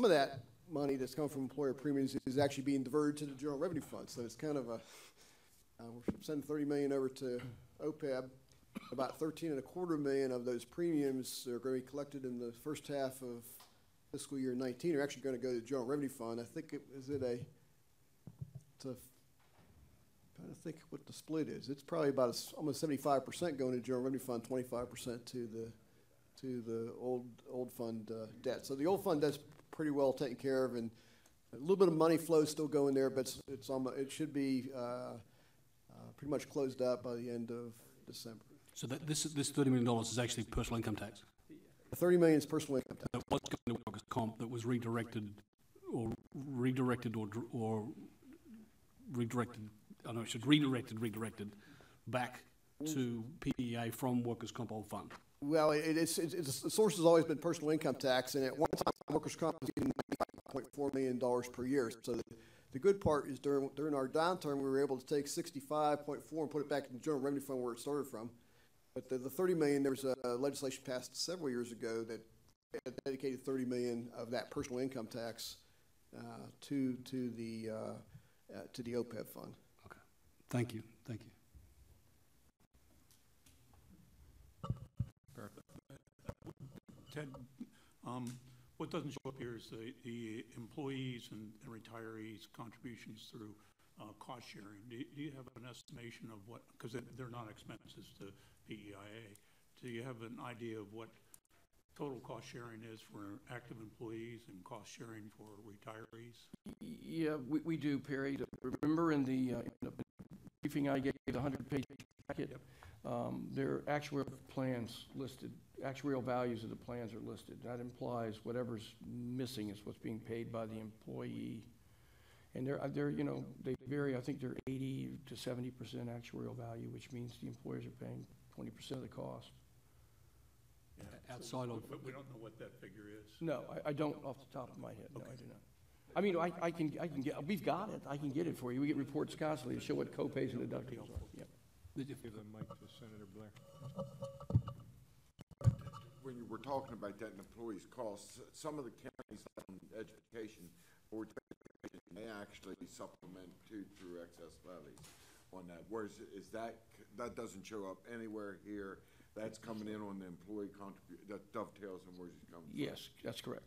of that money that's coming from employer premiums is actually being diverted to the general revenue fund. So it's kind of a we're sending $30 million over to OPEB. About $13.25 million of those premiums are going to be collected in the first half of fiscal year 19. Are actually going to go to the general revenue fund. I think trying to think what the split is. It's probably about almost 75% going to the general revenue fund, 25% to the old fund debt. So the old fund debt's pretty well taken care of, and a little bit of money flow still going there, but it should be pretty much closed out by the end of December. So this $30 million is actually personal income tax? The $30 million is personal income tax. That was going to workers' comp that was redirected, back to PEA from workers' comp old fund? Well, the source has always been personal income tax, and at one time, workers' comp was getting $9.4 million per year. So The good part is during our downturn, we were able to take 65.4 and put it back in the general revenue fund where it started from. But the 30 million, there was a legislation passed several years ago that dedicated 30 million of that personal income tax to the OPEB fund. Okay. Thank you. Thank you. Ted, what doesn't show up here is the employees and retirees' contributions through cost sharing. Do you have an estimation of what, because they're not expenses to PEIA, do you have an idea of what total cost sharing is for active employees and cost sharing for retirees? Yeah, we do, Perry. Remember in the briefing I gave, the 100-page packet, yep. There are actuarial plans listed. Actuarial values of the plans are listed. That implies whatever's missing is what's being paid by the employee. And they're you know, they vary. I think they're 80 to 70% actuarial value, which means the employers are paying 20% of the cost. Yeah. Outside of, but we don't know what that figure is. No, I don't off the top of my head. No, I do not. I mean, I can get. We've got it. I can get it for you. We get reports constantly to show what co-pays and deductibles are. Yeah. Give the mic to Senator Blair. When you were talking about that in employees' costs, some of the counties on education or they actually supplement too through excess levies on that. Whereas that doesn't show up anywhere here. That's coming in on the employee contribution. That dovetails on where he's coming from. Yes, that's correct.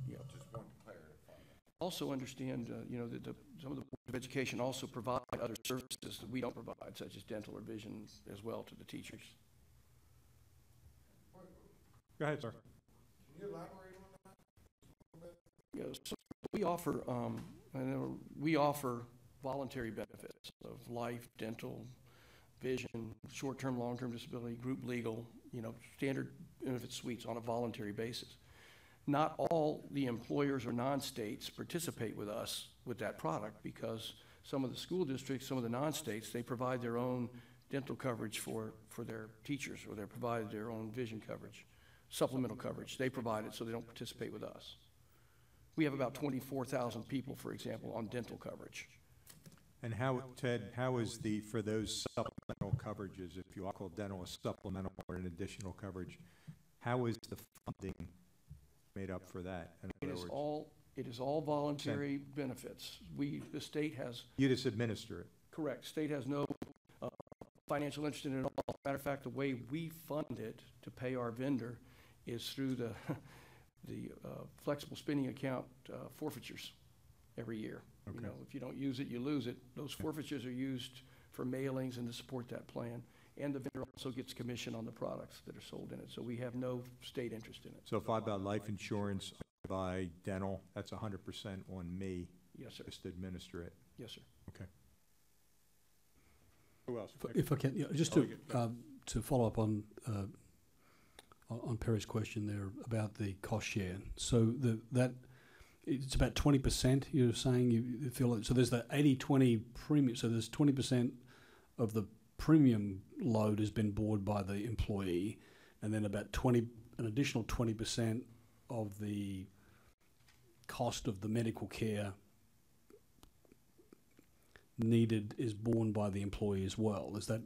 Yeah. Just wanted to clarify that. Also understand, you know, that some of the Board of Education also provide other services that we don't provide, such as dental or vision, as well to the teachers. Go ahead, sir. Can you elaborate on that? Yeah, so we offer voluntary benefits of life, dental, vision, short-term, long-term disability, group legal, you know, standard benefit suites on a voluntary basis. Not all the employers or non-states participate with us with that product because some of the school districts, some of the non-states, they provide their own dental coverage for their teachers, or they provide their own vision coverage, supplemental coverage. They provide it so they don't participate with us. We have about 24,000 people, for example, on dental coverage. And how, Ted, how is for those supplemental coverages, if you call dental a supplemental or an additional coverage, how is the funding made up for that? It is all voluntary benefits. The state has... You just administer it? Correct. State has no financial interest in it at all. Matter of fact, the way we fund it to pay our vendor is through the flexible spending account forfeitures every year. Okay. You know, if you don't use it, you lose it. Those forfeitures are used for mailings and to support that plan. And the vendor also gets commission on the products that are sold in it. So we have no state interest in it. So if I buy life insurance, I buy dental, that's 100% on me. Yes, sir. Just to administer it. Yes, sir. Okay. Who else? If I can, yeah, just to follow up on Perry's question there about the cost share. So it's about 20%. You're saying you feel like, so there's the 80-20 premium. So there's 20% of the premium load has been borne by the employee, and then about an additional 20% of the cost of the medical care needed is borne by the employee as well. Is that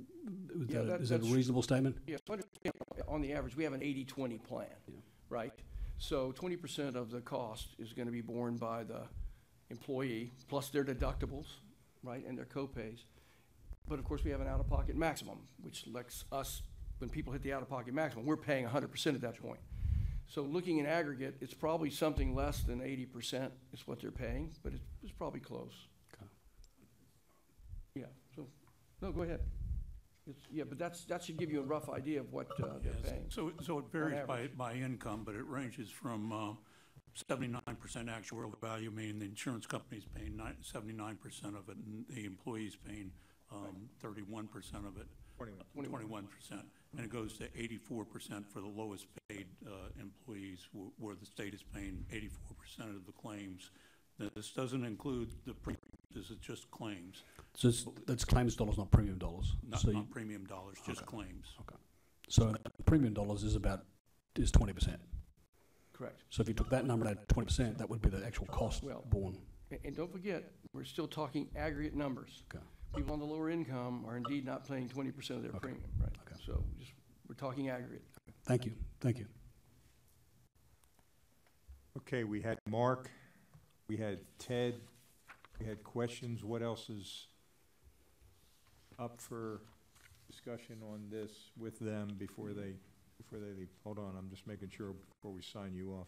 a reasonable statement? Yes. On the average, we have an 80-20 plan, right? So 20% of the cost is going to be borne by the employee, plus their deductibles, right, and their co-pays. But of course, we have an out-of-pocket maximum, which lets us, when people hit the out-of-pocket maximum, we're paying 100% at that point. So looking in aggregate, it's probably something less than 80% is what they're paying, but it's probably close. Okay. Yeah. So, no, go ahead. But that should give you a rough idea of what they're paying. So it varies by income, but it ranges from 79% actuarial value, meaning the insurance company's paying 79% of it, and the employee's paying 31% of it, 21%, and it goes to 84% for the lowest paid employees, where the state is paying 84% of the claims. This doesn't include the premium. This is just claims. So that's claims dollars, not premium dollars. Not premium dollars, just claims. Okay. So premium dollars is 20%. Correct. So if you took that number at 20%, that would be the actual cost borne. And don't forget, we're still talking aggregate numbers. Okay. People on the lower income are indeed not paying 20% of their premium, right? Okay. So we're talking aggregate. Thank you, thank you. Okay, we had Mark, we had Ted, we had questions. What else is up for discussion on this with them before they leave? Hold on, I'm just making sure before we sign you off.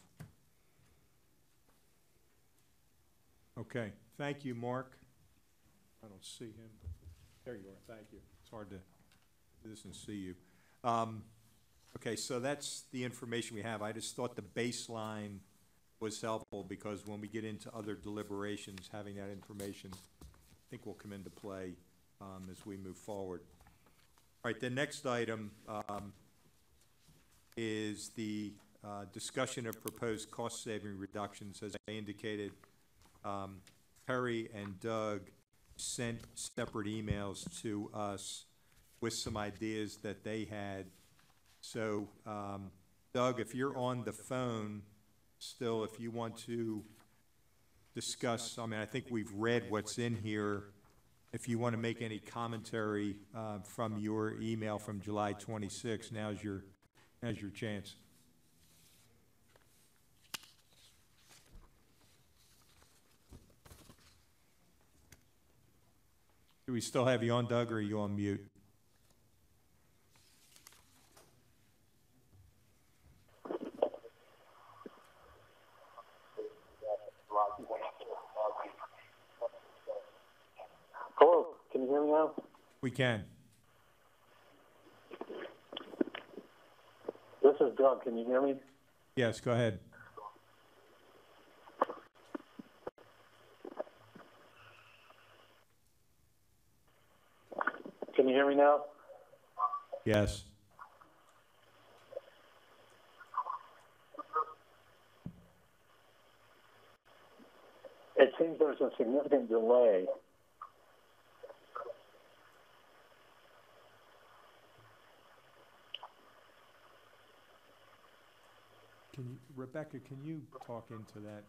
Okay, thank you, Mark. I don't see him. There you are, thank you. It's hard to do this and see you. Okay, so that's the information we have. I just thought the baseline was helpful because when we get into other deliberations, having that information, I think will come into play as we move forward. All right, the next item is the discussion of proposed cost-saving reductions. As I indicated, Perry and Doug sent separate emails to us with some ideas that they had. So, Doug, if you're on the phone still, if you want to discuss, I mean, I think we've read what's in here. If you want to make any commentary from your email from July 26, now's your chance. Do we still have you on, Doug, or are you on mute? Hello, can you hear me now? We can. This is Doug, can you hear me? Yes, go ahead. Can you hear me now? Yes. It seems there's a significant delay. Rebecca, can you talk into that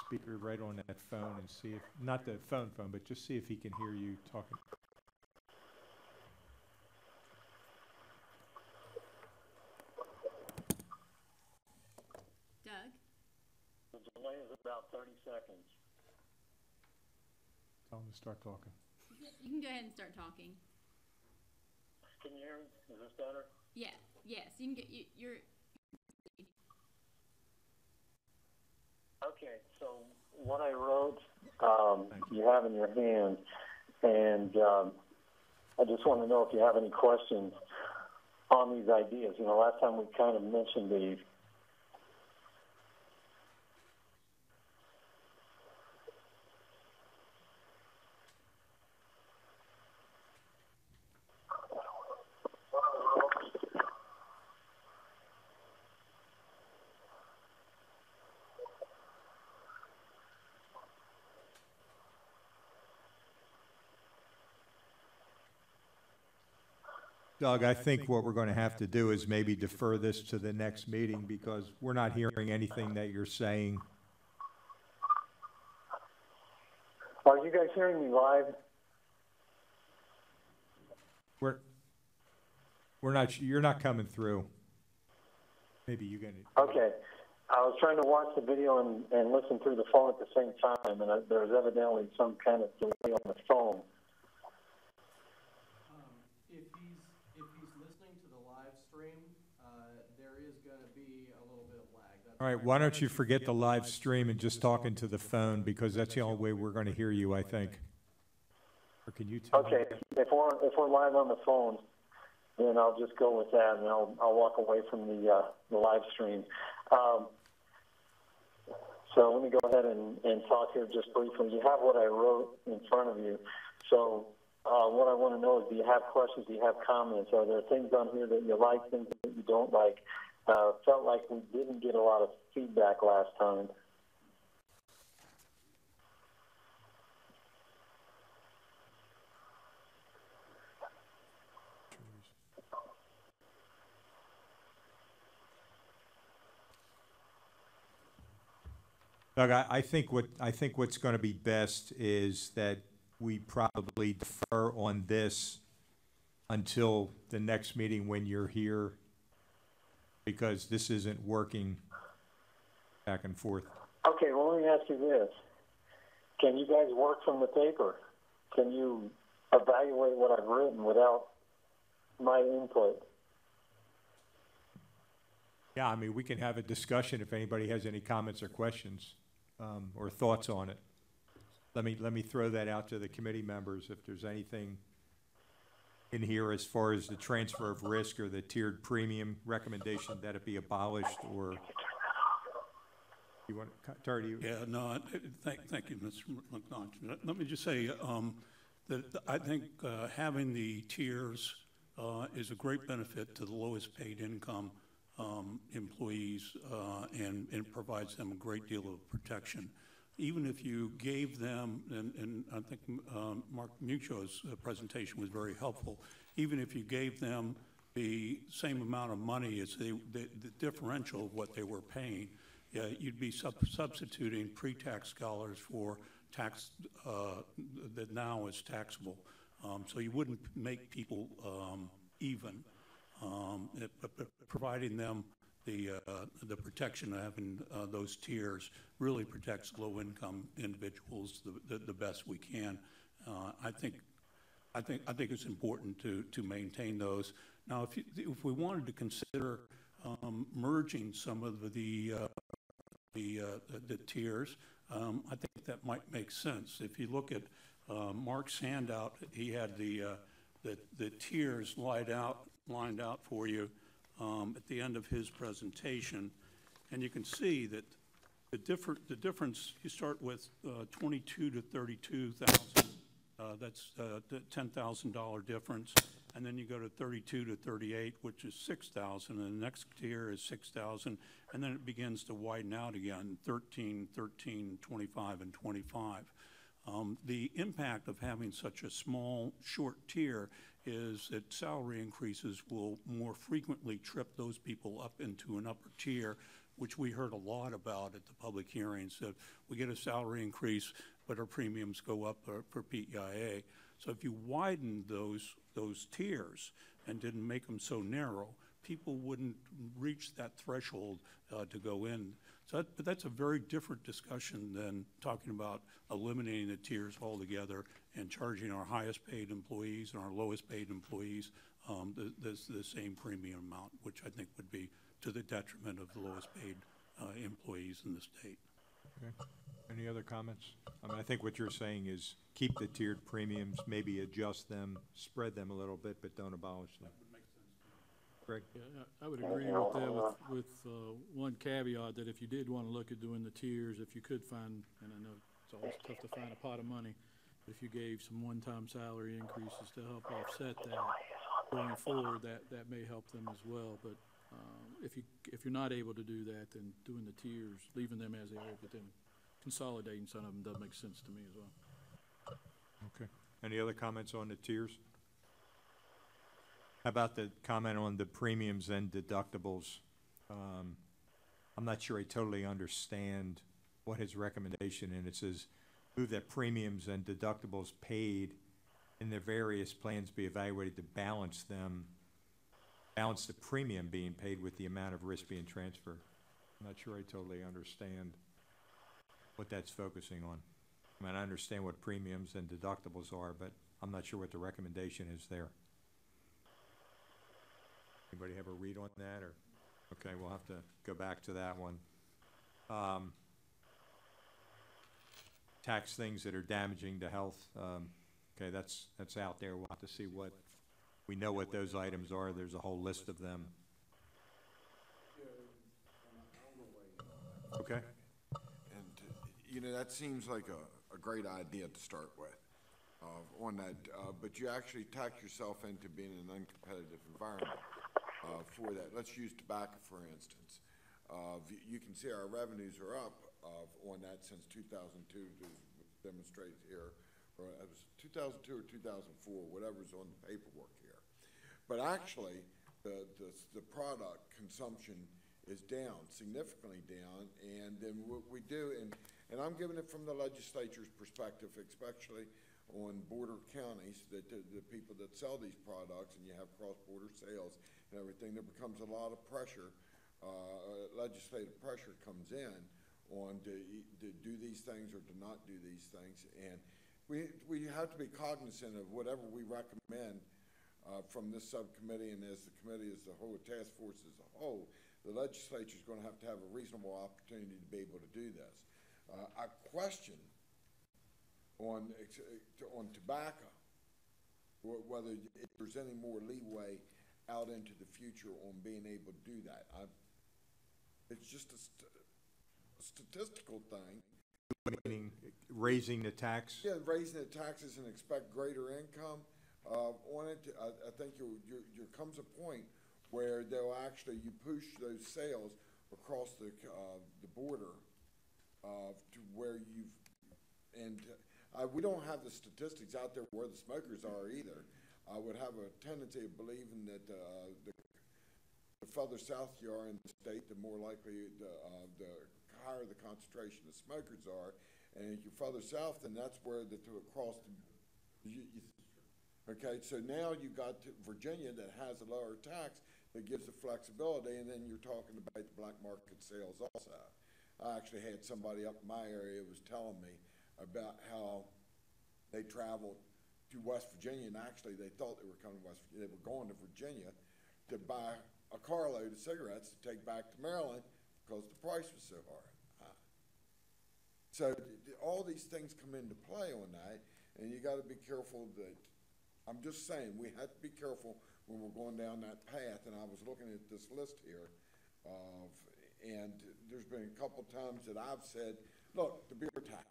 speaker right on that phone and see if, not the phone, but just see if he can hear you talking? Doug? The delay is about 30 seconds. Tell him to start talking. You can go ahead and start talking. Can you hear me? Is this better? Yeah, yes, you can get, you're. Okay, so what I wrote, you have in your hand, and I just want to know if you have any questions on these ideas. You know, last time we kind of mentioned these. Doug, I think what we're going to have to do is maybe defer this to the next meeting because we're not hearing anything that you're saying. Are you guys hearing me live? We're not, you're not coming through. Maybe you get it. Okay. I was trying to watch the video and listen through the phone at the same time, and there's evidently some kind of delay on the phone. If he's listening to the live stream, there is going to be a little bit of lag. All right, why don't you forget the live stream and just talk into the phone because that's the only way we're going to hear you, I think. Or can you tell Okay, if we're live on the phone, then I'll just go with that, and I'll walk away from the live stream. So let me go ahead and talk here just briefly. You have what I wrote in front of you. So what I want to know is, do you have questions? Do you have comments? Are there things on here that you like, things that you don't like? Felt like we didn't get a lot of feedback last time. Doug, I think what's going to be best is that we probably defer on this until the next meeting when you're here, because this isn't working back and forth. Okay, well, let me ask you this. Can you guys work from the paper? Can you evaluate what I've written without my input? Yeah, I mean, we can have a discussion if anybody has any comments or questions or thoughts on it. Let me throw that out to the committee members if there's anything in here as far as the transfer of risk or the tiered premium recommendation that it be abolished, or you want to, Terry? Yeah, no, thank you, Mr. McNaught. Let me just say that I think having the tiers is a great benefit to the lowest paid income employees and provides them a great deal of protection. Even if you gave them, and I think Mark Mucio's presentation was very helpful, even if you gave them the same amount of money as the differential of what they were paying, you'd be substituting pre-tax dollars for tax that now is taxable. So you wouldn't make people even, providing them the protection of having those tiers really protects low-income individuals the best we can. I think it's important to maintain those. Now, if we wanted to consider merging some of the tiers, I think that might make sense. If you look at Mark's handout, he had the tiers lined out for you at the end of his presentation, and you can see that the difference. You start with 22 to 32,000. That's the $10,000 difference, and then you go to 32 to 38, which is 6,000, and the next tier is 6,000, and then it begins to widen out again, 13, 13, 25, and 25. The impact of having such a small, short tier is that salary increases will more frequently trip those people up into an upper tier, which we heard a lot about at the public hearings, that we get a salary increase, but our premiums go up for PEIA. So if you widen those tiers and didn't make them so narrow, people wouldn't reach that threshold to go in. So but that's a very different discussion than talking about eliminating the tiers altogether and charging our highest paid employees and our lowest paid employees the same premium amount, which I think would be to the detriment of the lowest paid employees in the state. Okay. Any other comments? I mean, I think what you're saying is keep the tiered premiums, maybe adjust them, spread them a little bit, but don't abolish them. That would make sense. Greg? Yeah, I would agree with that with one caveat, that if you did want to look at doing the tiers, if you could find, and I know it's always tough to find a pot of money, but if you gave some one-time salary increases to help offset that going forward, that may help them as well. But if you're not able to do that, then doing the tiers, leaving them as they are, but then consolidating some of them does make sense to me as well. Okay. Any other comments on the tiers? How about the comment on the premiums and deductibles? I'm not sure I totally understand what his recommendation, and it says move that premiums and deductibles paid in the various plans be evaluated to balance the premium being paid with the amount of risk being transferred. I'm not sure I totally understand what that's focusing on. I mean, I understand what premiums and deductibles are, but I'm not sure what the recommendation is there. Anybody have a read on that? Or okay, we'll have to go back to that one. Tax things that are damaging to health. Okay, that's out there. We'll have to see what we know what those items are. There's a whole list of them. Okay. And that seems like a great idea to start with on that, but you actually tax yourself into being in an uncompetitive environment for that. Let's use tobacco, for instance. You can see our revenues are up on that since 2002, to demonstrate here. Or it was 2002 or 2004, whatever's on the paperwork here. But actually, the product consumption is down, significantly down, and then what we do, and I'm giving it from the legislature's perspective, especially on border counties, that the people that sell these products, and you have cross-border sales and everything, there becomes a lot of pressure, legislative pressure comes in on to do these things or to not do these things, and we have to be cognizant of whatever we recommend from this subcommittee, and as the committee as a whole, task force as a whole, the legislature is going to have a reasonable opportunity to be able to do this. I question on tobacco, whether if there's any more leeway out into the future on being able to do that. It's just a statistical thing. Meaning raising the tax? Yeah, raising the taxes and expect greater income on it. I think there comes a point where they'll actually, you push those sales across the border to where we don't have the statistics out there where the smokers are either. I would have a tendency of believing that the further south you are in the state, the more likely the higher the concentration of smokers are. And if you're further south, then that's where across the, okay, so now you got Virginia that has a lower tax that gives the flexibility, and then you're talking about the black market sales also. I actually had somebody up in my area was telling me about how they traveled to West Virginia, and actually they thought they were coming to West Virginia. They were going to Virginia to buy a carload of cigarettes to take back to Maryland because the price was so high. So all these things come into play on that, and you got to be careful that, I'm just saying, we have to be careful when we're going down that path. And I was looking at this list here, and there's been a couple times that I've said, look, the beer tax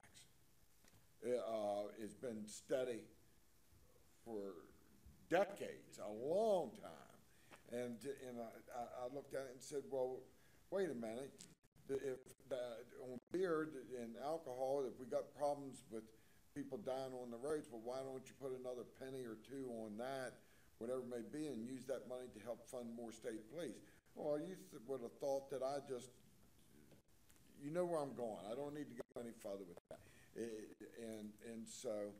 has been steady for decades, a long time. And I looked at it and said, well, wait a minute. If on beer and alcohol, if we got problems with people dying on the roads, well, why don't you put another penny or two on that, whatever it may be, and use that money to help fund more state police? Well, you would have thought that you know where I'm going. I don't need to go any further with that. And so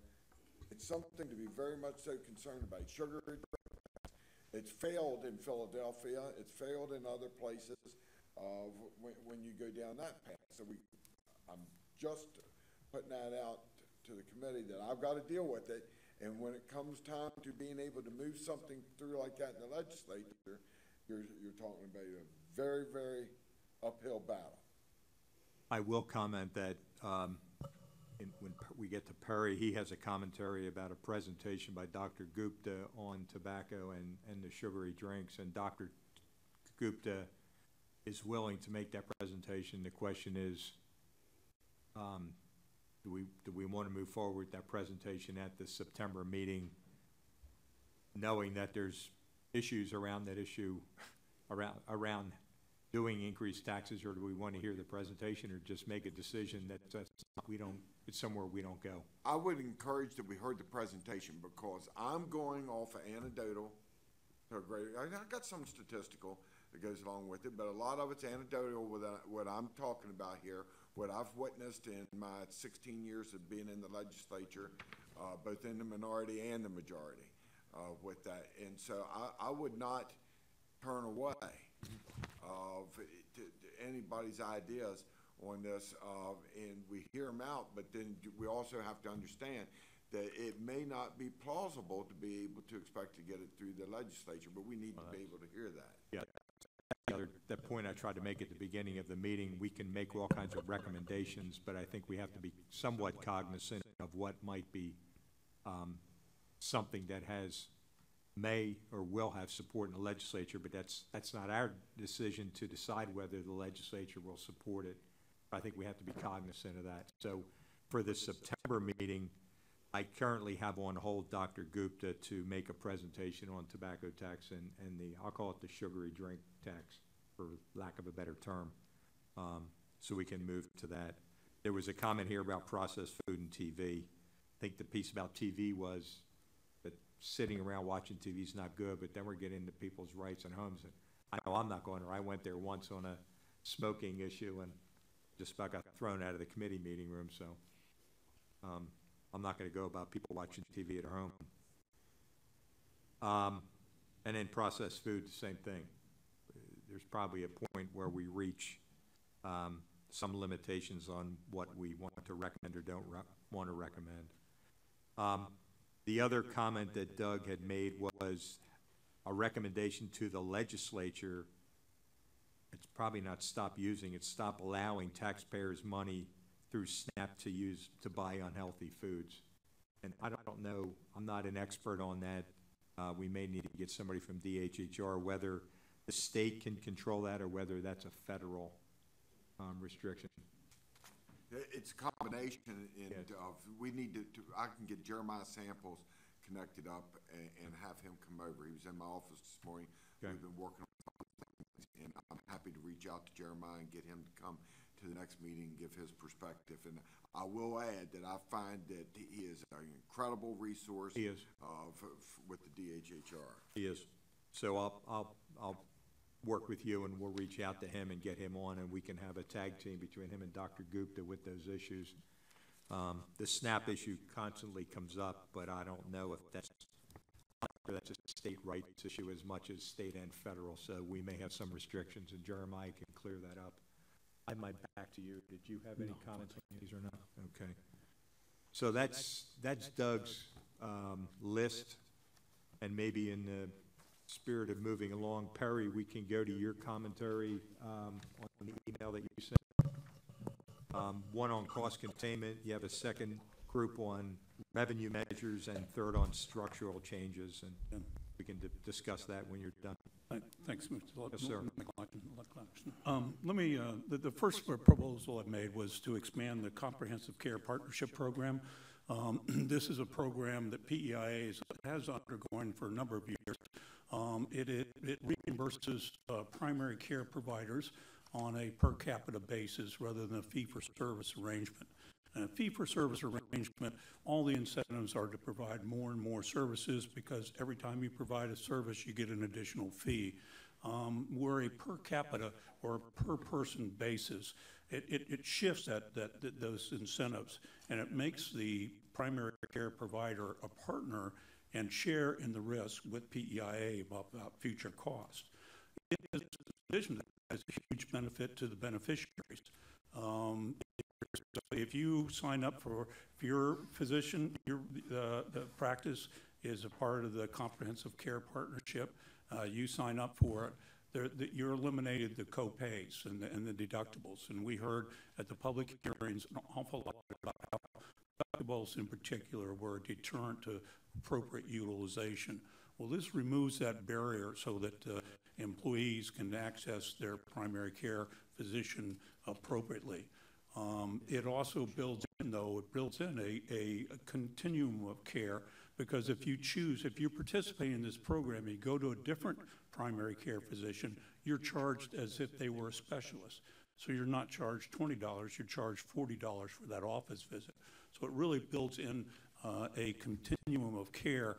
it's something to be very much so concerned about. Sugar, it's failed in Philadelphia. It's failed in other places when you go down that path. So I'm just putting that out to the committee that I've got to deal with it. And when it comes time to being able to move something through like that in the legislature, you're talking about a very, very uphill battle. I will comment that when we get to Perry, he has a commentary about a presentation by Dr. Gupta on tobacco and the sugary drinks, and Dr. Gupta is willing to make that presentation. The question is, do we want to move forward with that presentation at the September meeting, knowing that there's issues around that issue, around doing increased taxes, or do we want to hear the presentation or just make a decision that it's somewhere we don't go? I would encourage that we heard the presentation, because I'm going off of anecdotal to a great, I got some statistical that goes along with it, but a lot of it's anecdotal with what I'm talking about here, what I've witnessed in my 16 years of being in the legislature, both in the minority and the majority with that. And so I would not turn away to anybody's ideas on this, and we hear them out, but then we also have to understand that it may not be plausible to be able to expect to get it through the legislature, but we need to be able to hear that. Yeah. That point I tried to make at the beginning of the meeting, we can make all kinds of recommendations, but I think we have to be somewhat cognizant of what might be something that may or will have support in the legislature, but that's not our decision to decide whether the legislature will support it. I think we have to be cognizant of that. So for the September meeting, I currently have on hold Dr. Gupta to make a presentation on tobacco tax and I'll call it the sugary drink tax, for lack of a better term, so we can move to that. There was a comment here about processed food and TV. I think the piece about TV was that sitting around watching TV is not good, but then we're getting into people's rights and homes. And I know I'm not going there. I went there once on a smoking issue and just about got thrown out of the committee meeting room, so I'm not going to go about people watching TV at home. And then processed food, the same thing. There's probably a point where we reach some limitations on what we want to recommend or don't want to recommend. The other comment that Doug had made was a recommendation to the legislature. It's probably not stop using, it's stop allowing taxpayers' money through SNAP to buy unhealthy foods. And I don't know, I'm not an expert on that. We may need to get somebody from DHHR, whether the state can control that or whether that's a federal restriction. It's a combination, we need to, I can get Jeremiah Samples connected up and have him come over. He was in my office this morning. Okay. We've been working on things, and I'm happy to reach out to Jeremiah and get him to come to the next meeting and give his perspective. And I will add that I find that he is an incredible resource. He is. With the DHHR. He is. So I'll work with you, and we'll reach out to him and get him on, and we can have a tag team between him and Dr. Gupta with those issues. The SNAP issue constantly comes up, but I don't know if that's a state rights issue as much as state and federal, so we may have some restrictions, and Jeremiah can clear that up. I have my back to you. Did you have any comments on these or not? Okay. So that's Doug's list, and maybe in the spirit of moving along, Perry, we can go to your commentary on the email that you sent. One on cost containment, you have a second group on revenue measures, and third on structural changes, and we can discuss that when you're done. Thanks, Mr. Yes, sir. Let me, the first proposal I made was to expand the Comprehensive Care Partnership Program. This is a program that PEIA has undergone for a number of years. It reimburses primary care providers on a per capita basis rather than a fee-for-service arrangement. And a fee-for-service arrangement, all the incentives are to provide more and more services, because every time you provide a service, you get an additional fee. Where a per capita or per person basis, it shifts those incentives, and it makes the primary care provider a partner and share in the risk with PEIA about future costs. In addition, it has a huge benefit to the beneficiaries. If you sign up for, if your physician, the practice is a part of the Comprehensive Care Partnership, you sign up for it, you're eliminated the co-pays and the deductibles. And we heard at the public hearings an awful lot about how deductibles in particular were a deterrent to appropriate utilization. Well, this removes that barrier so that employees can access their primary care physician appropriately. It also builds in, though, a continuum of care, because if you participate in this program and you go to a different primary care physician, you're charged as if they were a specialist. So you're not charged $20, you're charged $40 for that office visit. So it really builds in a continuum of care,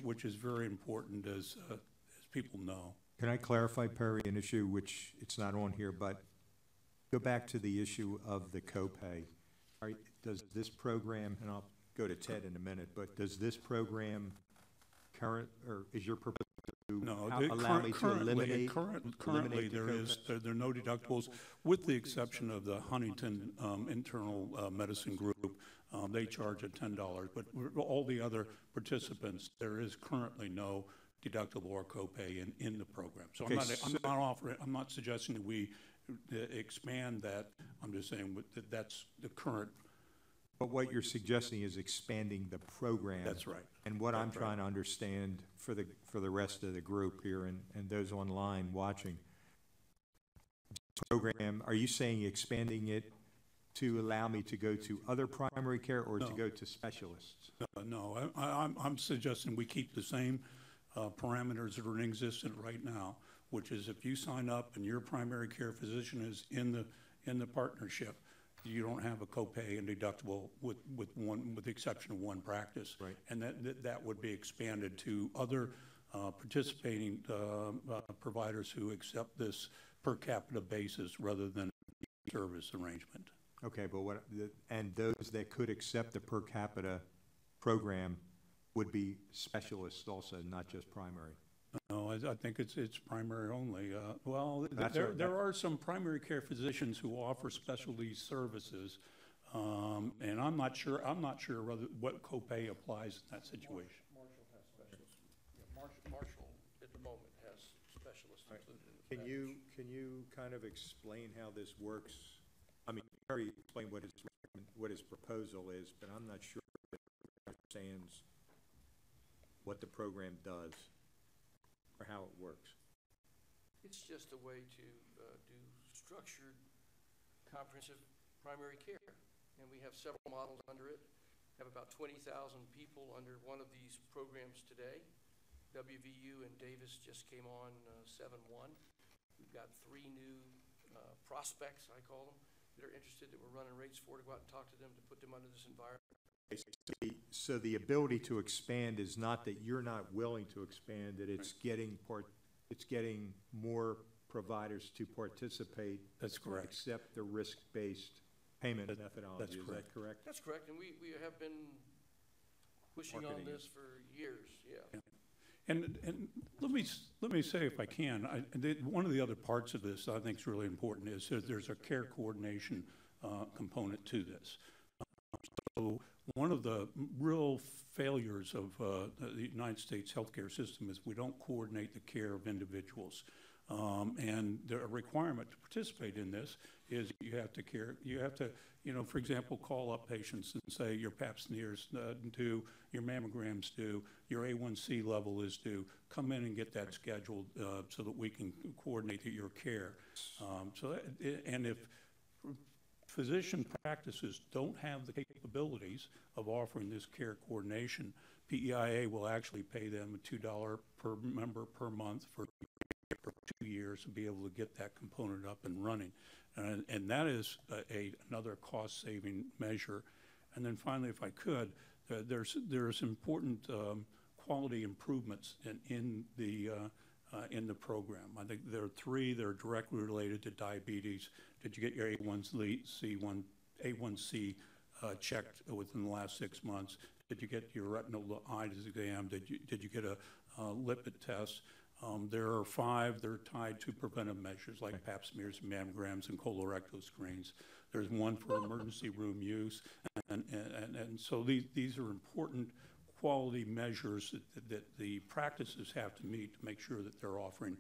which is very important, as people know. Can I clarify, Perry, an issue which it's not on here, but go back to the issue of the copay. Does this program, and I'll go to Ted in a minute, but does this program is your purpose to allow me to eliminate? Currently there are no deductibles, with the exception of the Huntington Internal Medicine Group. They charge at $10, but all the other participants, there is currently no deductible or copay in the program. So okay, I'm not suggesting that we expand that. I'm just saying that that's the current. But what you're suggesting is expanding the program. That's right. And what I'm trying to understand for the rest of the group here and those online watching, program, are you saying expanding it to allow me to go to other primary care or to go to specialists? No, I'm suggesting we keep the same parameters that are in existence right now, which is if you sign up and your primary care physician is in the partnership, you don't have a copay and deductible with the exception of one practice. Right. And that would be expanded to other participating providers who accept this per capita basis rather than a service arrangement. Okay, but and those that could accept the per capita program would be specialists also, not just primary? No, I think it's primary only. Well, there are some primary care physicians who offer specialty services, and I'm not sure whether what copay applies in that situation. Marshall has specialists. Yeah, Marshall at the moment has specialists included in the package. Can you kind of explain how this works? I mean, Harry explained what his proposal is, but I'm not sure that he understands what the program does or how it works. It's just a way to do structured, comprehensive primary care. And we have several models under it. We have about 20,000 people under one of these programs today. WVU and Davis just came on 7/1. We've got 3 new prospects, I call them, that are interested, that we're running rates for, to go out and talk to them, to put them under this environment. So the ability to expand is not that you're not willing to expand, that it's getting more providers to participate. That's correct. Accept the risk-based payment methodology. That's Is correct. that correct? That's correct, and we have been pushing on this for years, yeah. And let me say, if I can, one of the other parts of this I think is really important is that there's a care coordination component to this. So one of the real failures of the United States healthcare system is we don't coordinate the care of individuals. And the requirement to participate in this is you have to, for example, call up patients and say your pap smears due, your mammograms due, your A1C level is due. Come in and get that scheduled so that we can coordinate your care. And if physician practices don't have the capabilities of offering this care coordination, PEIA will actually pay them $2 per member per month for 2 years to be able to get that component up and running. And that is another cost-saving measure. And then finally, if I could, there's important quality improvements in the program. I think there are 3 that are directly related to diabetes. Did you get your A1C checked within the last 6 months? Did you get your retinal eye exam? Did you get a lipid test? There are 5 that are tied to preventive measures like pap smears, mammograms, and colorectal screens. There's 1 for emergency room use. And so these are important quality measures that the practices have to meet to make sure that they're offering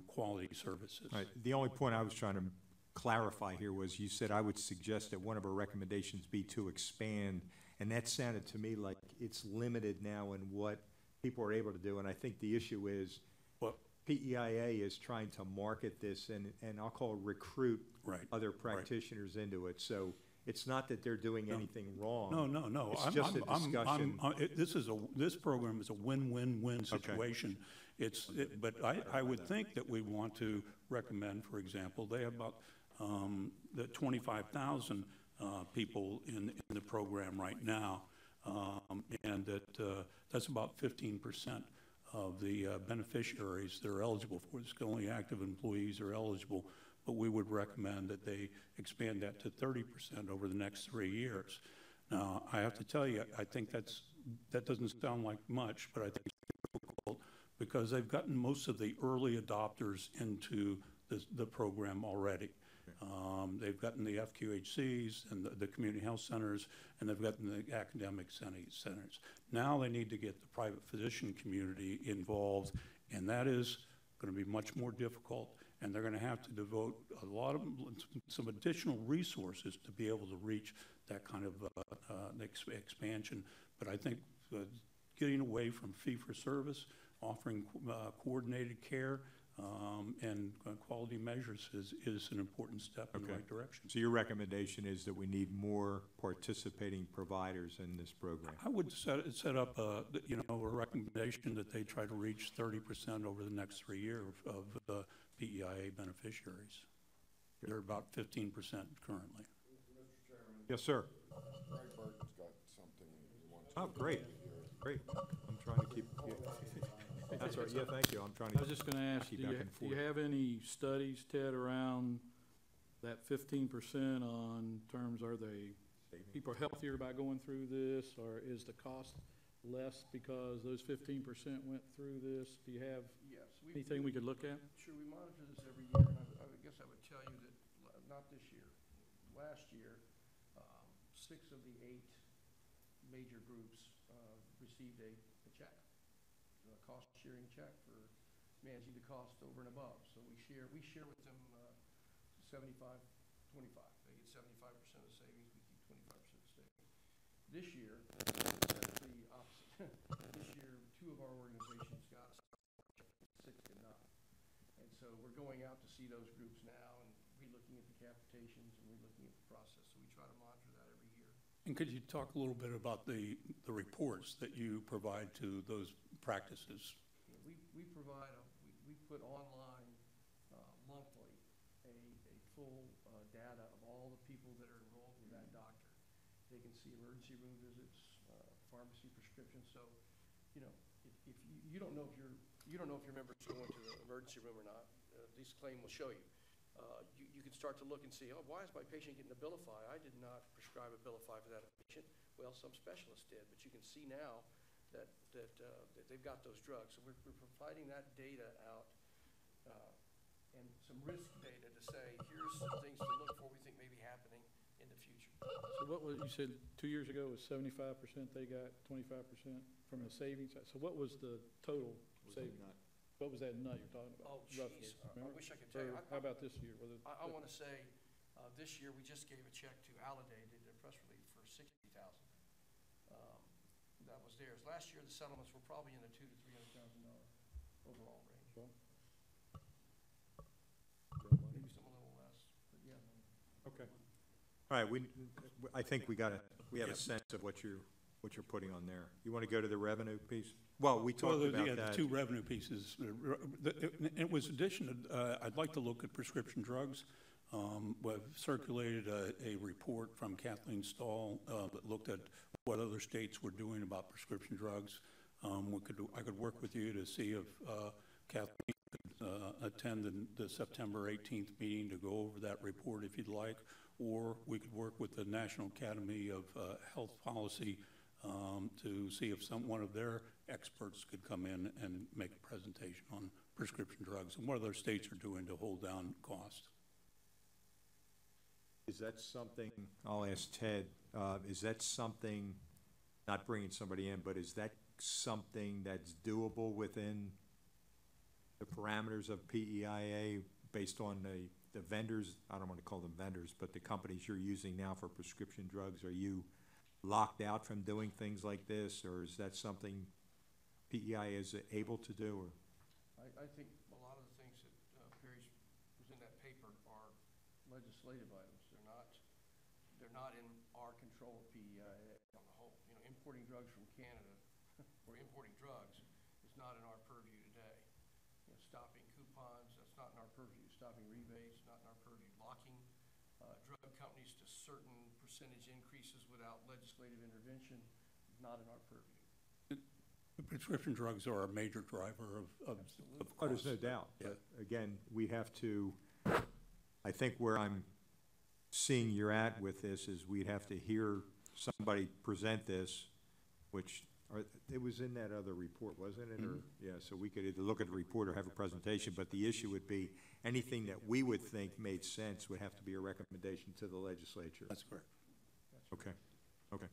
quality services. Right. The only point I was trying to clarify here was you said I would suggest that one of our recommendations be to expand, and that sounded to me like it's limited now in what people are able to do. And I think the issue is PEIA is trying to market this and I'll call it recruit other practitioners into it. So it's not that they're doing anything wrong. No. It's just a discussion. This program is a win-win-win situation. But I would think that we want to recommend, for example, they have about 25,000 people in the program right now, and that's about 15% of the beneficiaries that are eligible for this. Only active employees are eligible, but we would recommend that they expand that to 30% over the next 3 years. Now, I have to tell you, I think that doesn't sound like much, but I think it's difficult because they've gotten most of the early adopters into the program already. They've gotten the FQHCs and the community health centers, and they've gotten the academic centers. Now they need to get the private physician community involved, and that is going to be much more difficult, and they're going to have to devote some additional resources to be able to reach that kind of expansion. But I think getting away from fee-for-service, offering coordinated care, and quality measures is an important step in the right direction. So your recommendation is that we need more participating providers in this program? I would set up a recommendation that they try to reach 30% over the next 3 years of PEIA beneficiaries. They're about 15% currently. Mr. Chairman. Yes, sir. Greg Burton's got something he wants to great. say here. Great. I'm trying to keep you. That's right, yeah, thank you, I'm trying I was just gonna ask, keep do back you, and do you forth. have any studies, Ted, around that 15% on terms, are they, people are healthier by going through this, or is the cost less because those 15% went through this? Do you have Yes. anything we could look at? Sure, we monitor this every year, and I guess I would tell you that, not this year, last year, 6 of the 8 major groups received a check, a cost-sharing check for managing the cost over and above. So we share with them 75-25. They get 75% of the savings, we keep 25% of the savings. This year, that's the opposite. This year, 2 of our organizations got a 6 did not. And so we're going out to see those groups now and relooking at the capitations and relooking at the process. So we try to monitor that every year. And could you talk a little bit about the reports that you provide to those practices? We provide, we put online monthly a full data of all the people that are enrolled with that doctor. They can see emergency room visits, pharmacy prescriptions. So, you know, if you don't know if your member's going to the emergency room or not, this claim will show you. You can start to look and see, oh, why is my patient getting Abilify? I did not prescribe Abilify for that patient. Well, some specialist did, but you can see now that they've got those drugs. So we're providing that data out and some risk data to say, here's some things to look for we think may be happening in the future. So what was, you said 2 years ago was 75% they got, 25% from the savings? So what was the total savings? What was that nut you're talking about? Oh, geez, I wish I could tell you. How about this year? I want to say this year we just gave a check to Alliday, did a press release for $60,000. That was theirs. Last year the settlements were probably in the $200,000 to $300,000 overall range. Well, maybe some a little less, but yeah. Okay. All right, I think we have a sense of what you're putting on there. You want to go to the revenue piece? Well, we talked about yeah, that. the 2 revenue pieces. It was addition, I'd like to look at prescription drugs. We've circulated a report from Kathleen Stahl that looked at what other states were doing about prescription drugs. I could work with you to see if Kathleen could attend the September 18th meeting to go over that report if you'd like, or we could work with the National Academy of Health Policy to see if one of their experts could come in and make a presentation on prescription drugs and what other states are doing to hold down cost. Is that something, I'll ask Ted, is that something, not bringing somebody in, but is that something that's doable within the parameters of PEIA based on the vendors, I don't want to call them vendors, but the companies you're using now for prescription drugs? Are you locked out from doing things like this, or is that something PEIA is able to do? Or? I think a lot of the things that Perry was in that paper are legislative items. They're not in our control of PEIA on the whole. You know, importing drugs from Canada or importing drugs is not in our purview today. You know, stopping coupons, that's not in our purview. Stopping rebates, not in our purview. Locking drug companies to certain percentage increases without legislative intervention, not in our purview. The prescription drugs are a major driver of cost. Oh, there's no doubt. Yeah. But again, we have to, I think where I'm seeing you're at with this is we'd have to hear somebody present this, which it was in that other report, wasn't it? Mm-hmm. Or, yeah, so we could either look at the report or have a presentation, but the issue would be anything that we would think made sense would have to be a recommendation to the legislature. That's correct. Okay. Okay.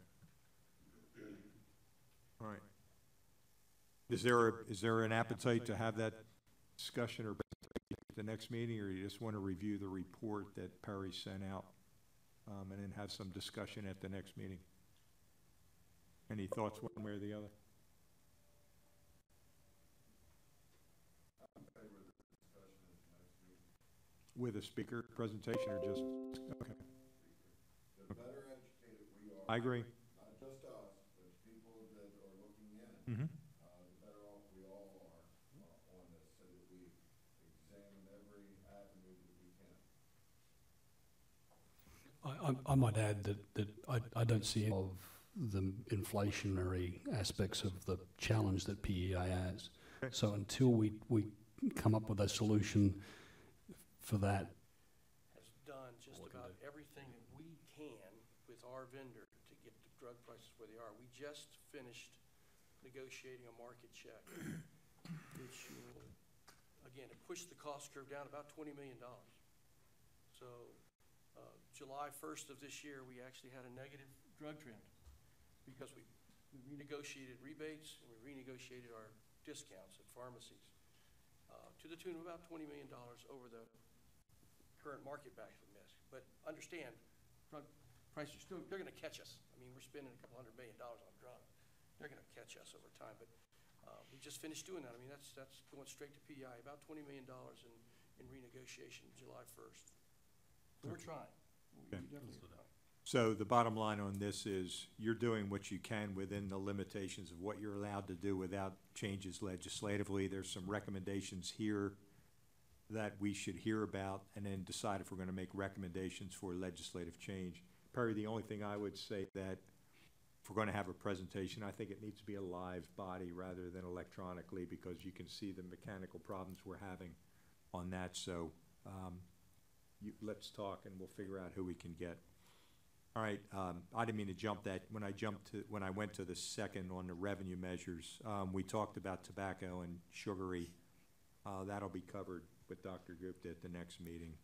All right. Is there an appetite to have that discussion or at the next meeting, or you just want to review the report that Perry sent out and then have some discussion at the next meeting? Any thoughts one way or the other? With a speaker presentation or just, okay. The better educated we are. I agree. Not just us, but people that are looking in. Mm-hmm. The better off we all are on this, so that we examine every avenue that we can. I might add that I don't see any of the inflationary aspects of the challenge that PEI has. So until we come up with a solution for that. Has done just about everything that we can with our vendor to get the drug prices where they are. We just finished negotiating a market check, which will, again, it pushed the cost curve down about $20 million. So July 1st of this year, we actually had a negative drug trend because we renegotiated rebates and we renegotiated our discounts at pharmacies to the tune of about $20 million over the current market basket mess. But understand, drug prices still, they're going to catch us. I mean, we're spending a couple $100 million on drugs. They're going to catch us over time. But we just finished doing that. I mean, that's going straight to PEI, about $20 million in renegotiation July 1st. So we're trying. Okay. We definitely are trying. So the bottom line on this is you're doing what you can within the limitations of what you're allowed to do without changes legislatively. There's some recommendations here that we should hear about and then decide if we're going to make recommendations for legislative change. Perry, the only thing I would say that if we're going to have a presentation, I think it needs to be a live body rather than electronically because you can see the mechanical problems we're having on that. So let's talk and we'll figure out who we can get. All right, I didn't mean to jump that. When I went to the second on the revenue measures, we talked about tobacco and sugary. That'll be covered with Dr. Gupta at the next meeting.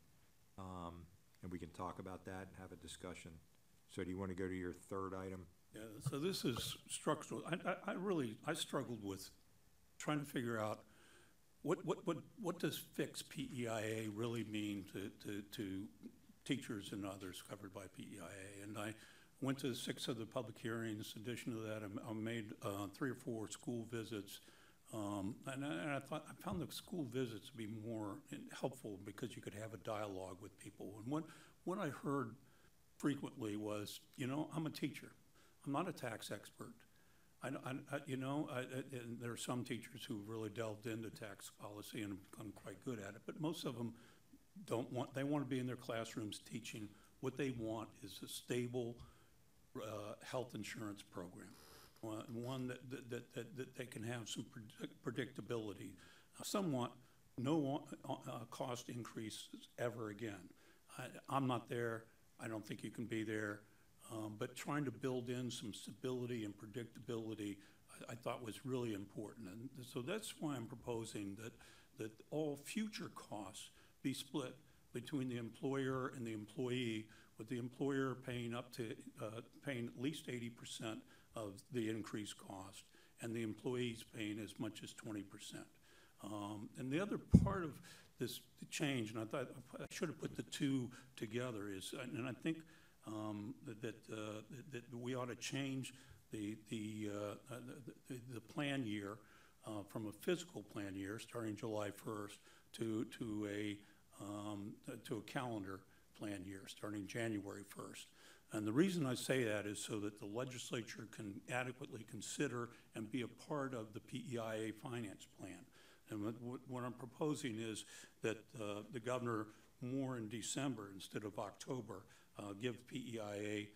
And we can talk about that and have a discussion. So do you want to go to your third item? Yeah, so this is structural. I struggled with trying to figure out what does fix PEIA really mean to teachers and others covered by PEIA. And I went to 6 of the public hearings. In addition to that, I made 3 or 4 school visits. And I found the school visits to be more helpful because you could have a dialogue with people. And what I heard frequently was, I'm a teacher. I'm not a tax expert. And there are some teachers who really delved into tax policy and have become quite good at it, but most of them they want to be in their classrooms teaching. What they want is a stable health insurance program, one that they can have some predictability. Some want no cost increases ever again. I'm not there. I don't think you can be there. But trying to build in some stability and predictability, I thought was really important. And so that's why I'm proposing that all future costs be split between the employer and the employee, with the employer paying paying at least 80% of the increased cost, and the employees paying as much as 20%. And the other part of this change, and I thought I should have put the two together, is, and I think that we ought to change the plan year from a fiscal plan year starting July 1st to a calendar plan year starting January 1st. And the reason I say that is so that the legislature can adequately consider and be a part of the PEIA finance plan. And what I'm proposing is that the governor, more in December instead of October, give PEIA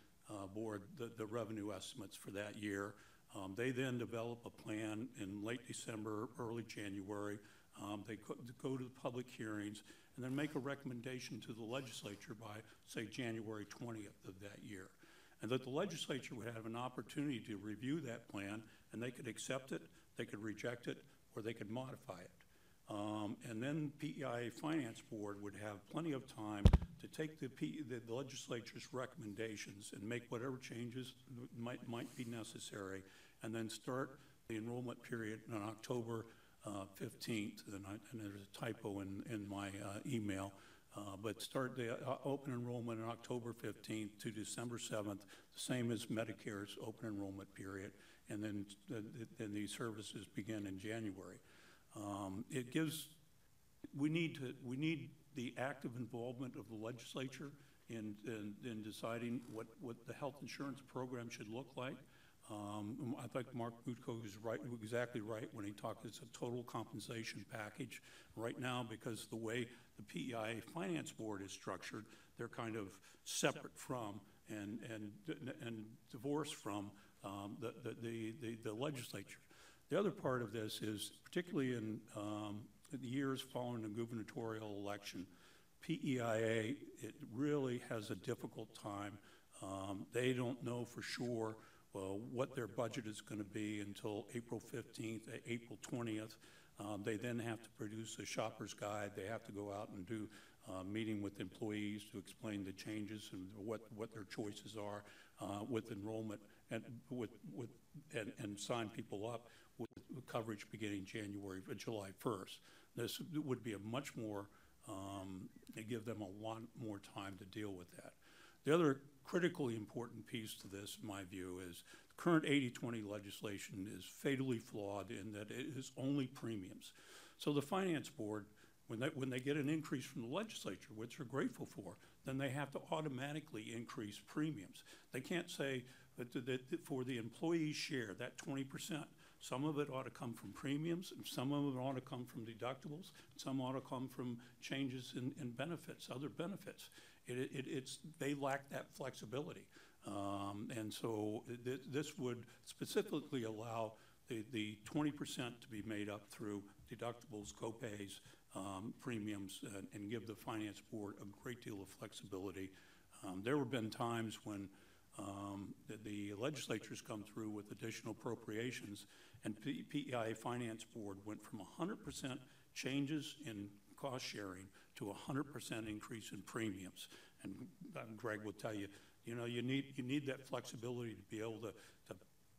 board the revenue estimates for that year. They then develop a plan in late December, early January. They go to the public hearings and then make a recommendation to the legislature by, say, January 20th of that year. And that the legislature would have an opportunity to review that plan, and they could accept it, they could reject it, or they could modify it. And then PEIA Finance Board would have plenty of time to take the legislature's recommendations and make whatever changes might be necessary, and then start the enrollment period on October 15th, and there's a typo in my email, but start the open enrollment on October 15th to December 7th, the same as Medicare's open enrollment period, and then these services begin in January. We need the active involvement of the legislature in deciding what the health insurance program should look like. I think Mark Butko is exactly right when he talks it's a total compensation package. Right now, because the way the PEIA Finance Board is structured, they're kind of separate from and divorced from the legislature. The other part of this is, particularly in the years following the gubernatorial election, PEIA, it really has a difficult time. They don't know for sure what their budget is going to be until April 15th, April 20th. They then have to produce a shopper's guide. They have to go out and do meeting with employees to explain the changes and what their choices are with enrollment and and sign people up with coverage beginning July 1st. This would be a much more, give them a lot more time to deal with that. The other critically important piece to this, in my view, is the current 80-20 legislation is fatally flawed in that it is only premiums. So the Finance Board, when they get an increase from the legislature, which they're grateful for, then they have to automatically increase premiums. They can't say that for the employee's share, that 20%, some of it ought to come from premiums, and some of it ought to come from deductibles, some ought to come from changes in benefits, other benefits. They lack that flexibility. And so this would specifically allow the 20% to be made up through deductibles, co-pays, premiums, and give the Finance Board a great deal of flexibility. There have been times when the legislature's come through with additional appropriations, and PEIA Finance Board went from 100% changes in cost sharing to 100% increase in premiums. And Greg will tell you, you need that flexibility to be able to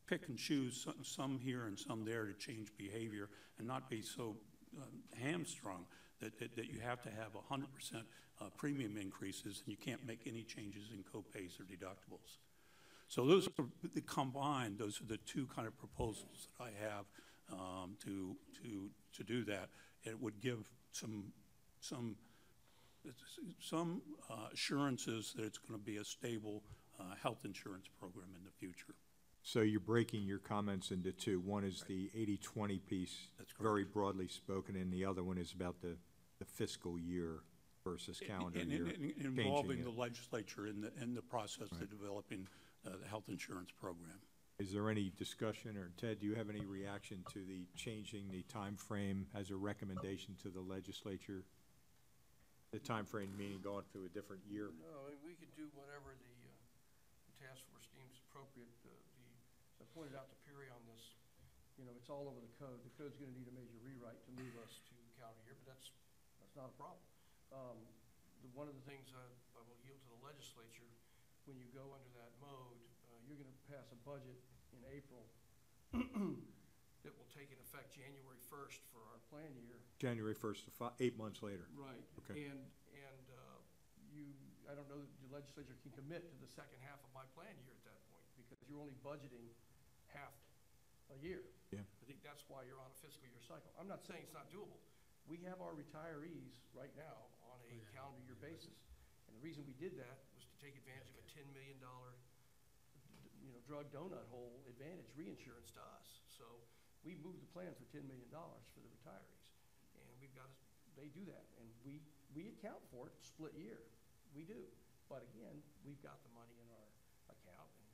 pick and choose some here and some there to change behavior and not be so hamstrung that you have to have 100% premium increases and you can't make any changes in co-pays or deductibles. So those are combined. Those are the two kind of proposals that I have to do that. It would give some assurances that it's going to be a stable health insurance program in the future. So you're breaking your comments into two. One is the 80-20 piece, very broadly spoken, and the other one is about the fiscal year versus calendar year. Involving the legislature in the process of developing the health insurance program. Is there any discussion, or Ted, do you have any reaction to the changing the time frame as a recommendation to the legislature? The time frame meaning going through a different year? No, I mean, we could do whatever the task force deems appropriate. As I pointed out to Perry on this, it's all over the code. The code's going to need a major rewrite to move us to calendar year, but that's not a problem. One of the things I will yield to the legislature, when you go under that mode, you're going to pass a budget in April that will take in effect January 1st for our plan year. January 1st, 8 months later. Right. Okay. And I don't know that the legislature can commit to the second half of my plan year at that point because you're only budgeting half a year. Yeah. I think that's why you're on a fiscal year cycle. I'm not saying it's not doable. We have our retirees right now on a calendar year basis. And the reason we did that was to take advantage of a $10 million drug donut hole advantage reinsurance to us. So we moved the plan for $10 million for the retirees. And they do that. And we account for it split year. We do. But again, we've got the money in our account, and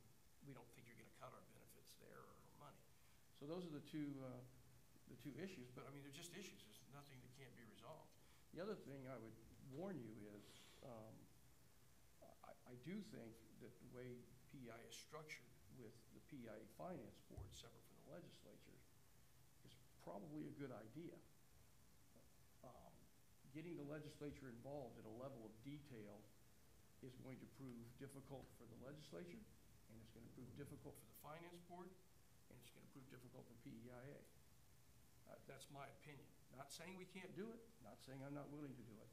we don't think you're going to cut our benefits there or money. So those are the two issues. But I mean, they're just issues. There's nothing that can't be resolved. The other thing I would warn you is I do think that the way PEIA is structured with the PEIA Finance Board separate from the legislature is probably a good idea. Getting the legislature involved at a level of detail is going to prove difficult for the legislature, and it's going to prove difficult for the Finance Board, and it's going to prove difficult for PEIA. That's my opinion. Not saying we can't do it, not saying I'm not willing to do it,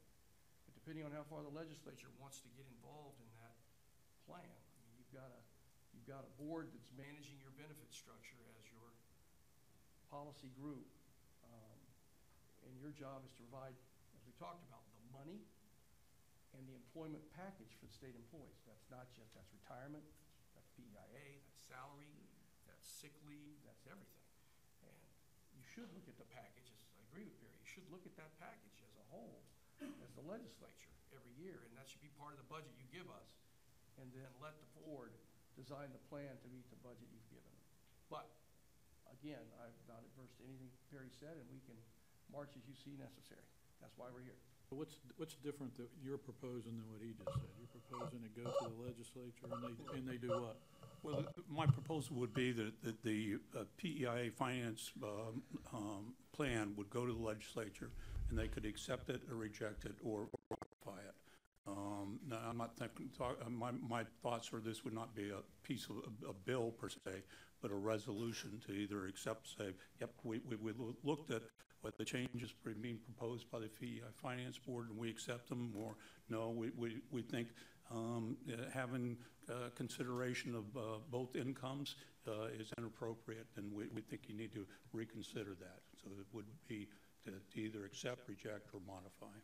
but depending on how far the legislature wants to get involved in that plan. I mean, you've got a board that's managing your benefit structure as your policy group, and your job is to provide, as we talked about, the money and the employment package for the state employees. That's retirement, that's PEIA, that's salary, that's sick leave, that's everything. And you should look at the package, I agree with Barry, you should look at that package as a whole, as the legislature every year, and that should be part of the budget you give us, and then let the board design the plan to meet the budget you've given them. But again, I'm not adverse to anything Perry said, and we can march as you see necessary. That's why we're here. What's different that you're proposing than what he just said? You're proposing to go to the legislature and they do what? Well, my proposal would be that the PEIA finance plan would go to the legislature, and they could accept it or reject it or modify it. Now, I'm not thinking, my thoughts are this would not be a piece of a bill per se, but a resolution to either accept, say, yep, we looked at what the changes being proposed by the PEIA Finance Board and we accept them, or no, we think having consideration of both incomes is inappropriate, and we think you need to reconsider that. So it would be to either accept, reject, or modify.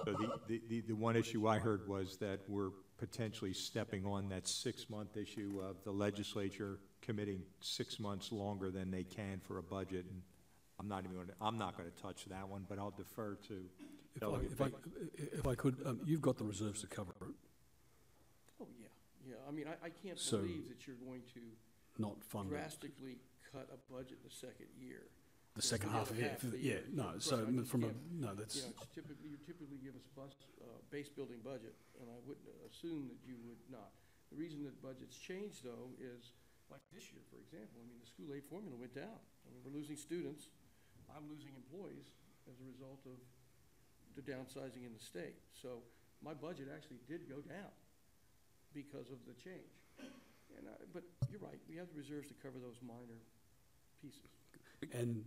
So the one issue I heard was that we're potentially stepping on that 6-month issue of the legislature committing 6 months longer than they can for a budget. And I'm not going to touch that one, but I'll defer to. If I could, you've got the reserves to cover it. Oh, yeah, yeah. I mean, I can't So, believe that you're going to not fund it. drastically cut a budget the second year. The second half of it, yeah, no, so from a, no, that's. You know, it's you typically give us base building budget, and I wouldn't assume that you would not. The reason that budgets change, though, is like this year, for example. I mean, the school aid formula went down. I mean, we're losing students. I'm losing employees as a result of the downsizing in the state. So my budget actually did go down because of the change. And but you're right, we have the reserves to cover those minor pieces. And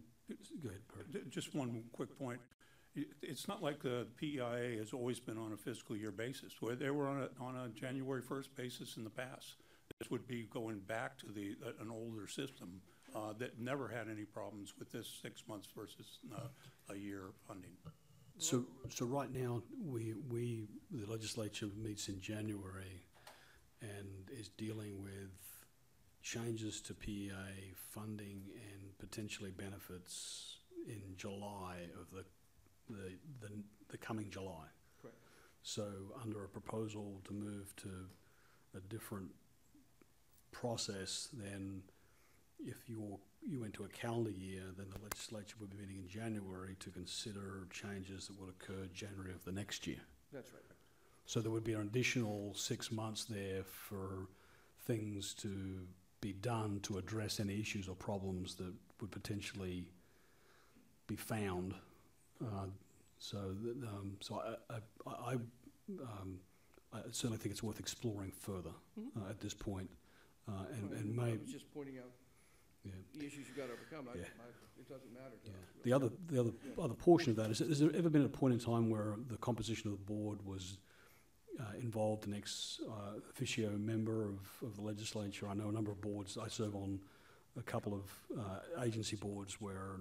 go ahead, Bert. Just one quick point. It's not like the PEIA has always been on a fiscal year basis. Where they were on a January 1st basis in the past. This would be going back to an older system that never had any problems with this 6 months versus a year funding. So right now, the legislature meets in January and is dealing with changes to PEA funding and potentially benefits in July of the coming July. Correct. So under a proposal to move to a different process, then if you went to a calendar year, then the legislature would be meeting in January to consider changes that would occur January of the next year. That's right. So there would be an additional 6 months there for things to be done to address any issues or problems that would potentially be found. So I certainly think it's worth exploring further at this point. And I was just pointing out the issues you've got to overcome. It doesn't matter to us. Really. The other portion of that is, has there ever been a point in time where the composition of the board was involved an ex officio member of the legislature? I know a number of boards. I serve on a couple of agency boards where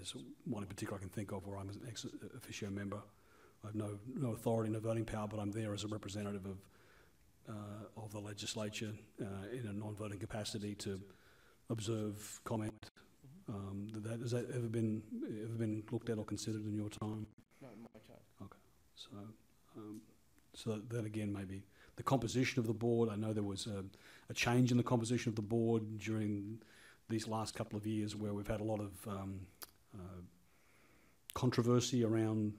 as one in particular I can think of, where I'm an ex officio member. I have no authority, no voting power, but I'm there as a representative of the legislature in a non-voting capacity to observe, comment. Has that ever been looked at or considered in your time? Not in my time. Okay, so that again, maybe the composition of the board. I know there was a change in the composition of the board during these last couple of years, where we've had a lot of controversy around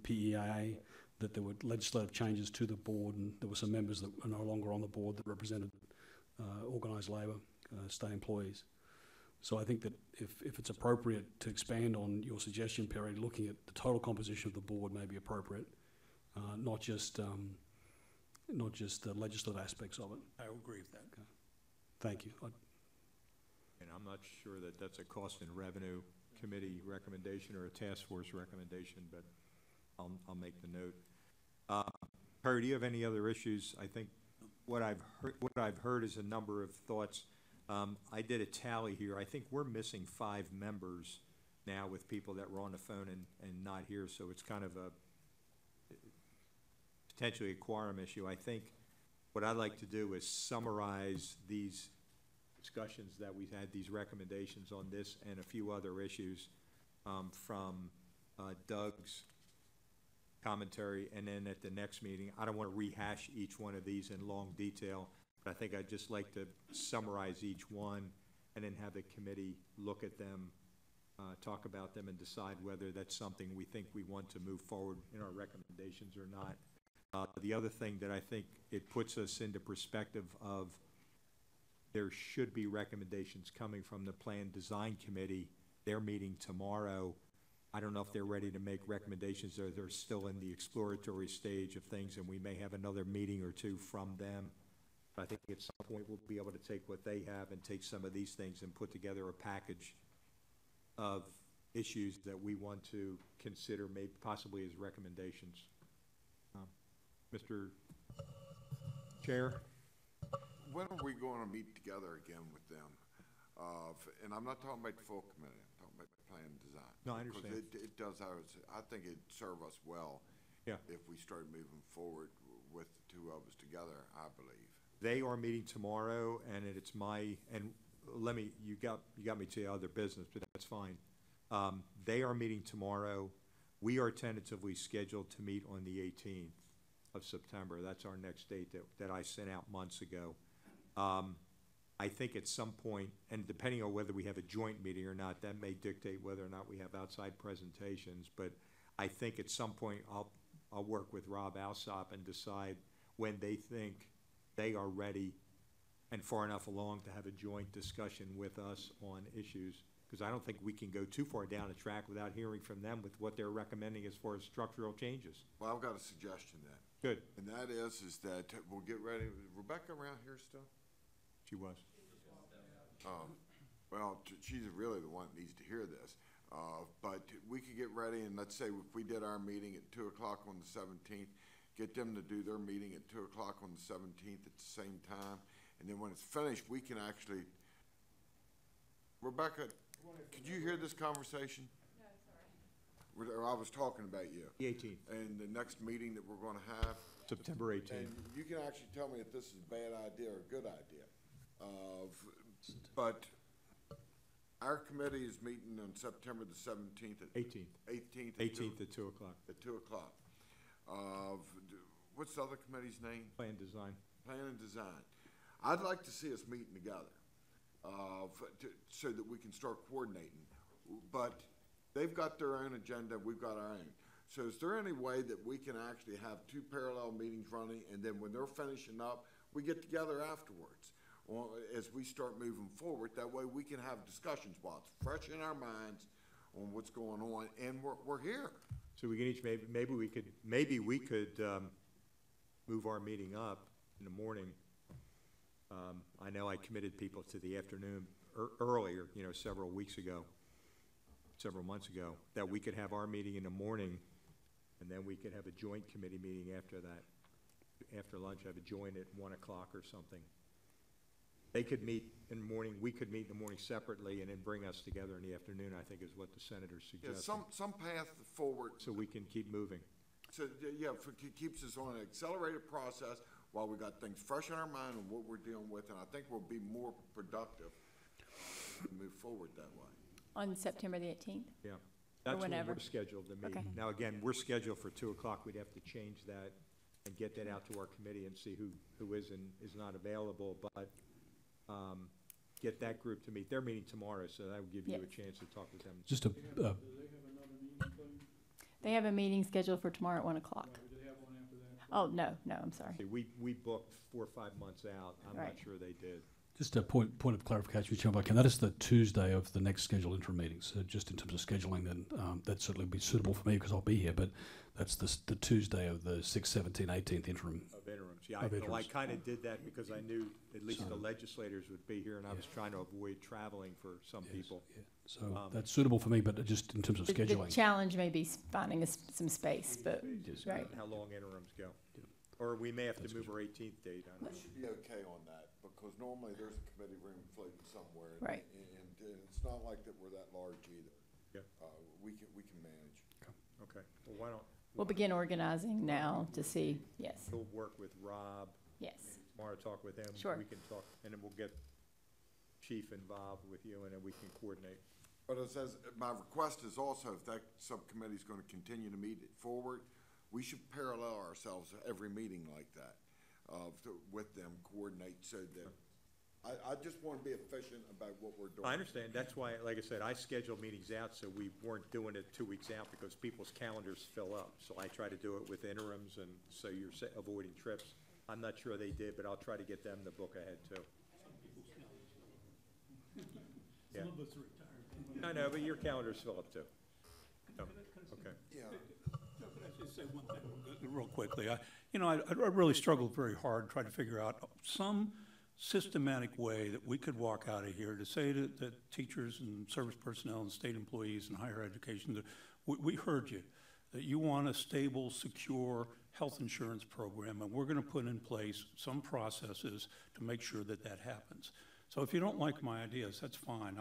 PEIA, that there were legislative changes to the board, and there were some members that are no longer on the board that represented organised labour, state employees. So I think that if it's appropriate to expand on your suggestion, Perry, looking at the total composition of the board may be appropriate, not just the legislative aspects of it. I agree with that. Okay. Thank you. And I'm not sure that that's a cost and revenue committee recommendation or a task force recommendation, but I'll make the note. Perry, do you have any other issues? I think what I've heard is a number of thoughts. I did a tally here. I think we're missing 5 members now with people that were on the phone and not here, so it's kind of a potentially a quorum issue. I think what I'd like to do is summarize these discussions that we've had, these recommendations on this and a few other issues from Doug's commentary, and then at the next meeting, I don't want to rehash each one of these in long detail. But I think I'd just like to summarize each one and then have the committee look at them, talk about them, and decide whether that's something we think we want to move forward in our recommendations or not. The other thing that I think it puts us into perspective of, there should be recommendations coming from the Plan Design Committee. They're meeting tomorrow. I don't know if they're ready to make recommendations, or they're still in the exploratory stage of things, and we may have another meeting or two from them. But I think at some point we'll be able to take what they have and take some of these things and put together a package of issues that we want to consider, maybe possibly as recommendations. Mr. Chair? When are we going to meet together again with them? And I'm not talking about the full committee, I'm talking about the plan design. No, I understand. Because it does, I think it'd serve us well if we started moving forward with the two of us together, I believe. They are meeting tomorrow, and it's and let me, you got me to other business, but that's fine. They are meeting tomorrow. We are tentatively scheduled to meet on the 18th of September. That's our next date that I sent out months ago. I think at some point, and depending on whether we have a joint meeting or not, that may dictate whether or not we have outside presentations, but I think at some point I'll work with Rob Alsop and decide when they think they are ready and far enough along to have a joint discussion with us on issues, because I don't think we can go too far down the track without hearing from them with what they're recommending as far as structural changes. Well, I've got a suggestion then. Good. And that is that we'll get ready. Is Rebecca around here still? She was. Well, she's really the one that needs to hear this. But we could get ready, and let's say if we did our meeting at 2 o'clock on the 17th, get them to do their meeting at 2 o'clock on the 17th at the same time, and then when it's finished, we can actually. Rebecca, could you hear this conversation? No, sorry. I was talking about you. The 18th. And the next meeting that we're going to have. September 18th. And you can actually tell me if this is a bad idea or a good idea. But our committee is meeting on September the 17th at 18th. 18th at 2 o'clock. At 2 o'clock. What's the other committee's name? Plan Design. Plan and Design. I'd like to see us meeting together so that we can start coordinating. But they've got their own agenda, we've got our own. So is there any way that we can actually have two parallel meetings running, and then when they're finishing up, we get together afterwards? As we start moving forward, that way we can have discussions while it's fresh in our minds on what's going on, and we're here. So we can each, maybe we could move our meeting up in the morning. I know I committed people to the afternoon earlier, several months ago, that we could have our meeting in the morning, and then we could have a joint committee meeting after that. After lunch, have a joint at 1 o'clock or something. They could meet in the morning, we could meet in the morning separately, and then bring us together in the afternoon, I think is what the senators suggested. Yeah, some path forward. So we can keep moving. So, yeah, it keeps us on an accelerated process while we got things fresh in our mind on what we're dealing with, and I think we'll be more productive to move forward that way. On September the 18th? Yeah. That's when we're scheduled to meet. Okay. Now, again, we're scheduled for 2 o'clock. We'd have to change that and get that out to our committee and see who is and is not available, but get that group to meet. They're meeting tomorrow, so that will give you a chance to talk with them. Just a, Do they have another meeting planned? They have a meeting scheduled for tomorrow at 1 o'clock. Do they have one after that? Oh, no, I'm sorry. See, we booked 4 or 5 months out. I'm not Right. sure they did. just a point of clarification, if I can. That is the Tuesday of the next scheduled interim meeting. So just in terms of scheduling, then that'd certainly be suitable for me because I'll be here. But that's the Tuesday of the 6th, 17th, 18th interim. Of interims, yeah. I kind of did that because I knew at least the legislators would be here, and I was trying to avoid traveling for some people. Yeah. So that's suitable for me, but just in terms of scheduling. The challenge may be finding some space, but, right. How long interims go. Or we may have to move our 18th date. I don't know. We should be okay on that, because normally there's a committee room floating somewhere. Right. And it's not like that we're that large either. Yeah. We can manage. Okay. Well, why don't. We'll begin organizing now to see, yes. We'll work with Rob. Yes. Tomorrow talk with him. Sure. We can talk, and then we'll get Chief involved with you, and then we can coordinate. But it says, my request is also, if that subcommittee is going to continue to meet it forward, we should parallel ourselves every meeting like that. with them, coordinate so that, I just want to be efficient about what we're doing. I understand. That's why, like I said, I schedule meetings out, so we weren't doing it 2 weeks out because people's calendars fill up. So I try to do it with interims, and so you're avoiding trips. I'm not sure they did, but I'll try to get them to book ahead too. Yeah. Some of us are retired. I know, but your calendars fill up too. So, okay. Yeah. Could I just say one thing real quickly? I really struggled very hard trying to figure out some systematic way that we could walk out of here to say to teachers and service personnel and state employees and higher education that we heard you, that you want a stable, secure health insurance program, and we're going to put in place some processes to make sure that that happens. So if you don't like my ideas, that's fine.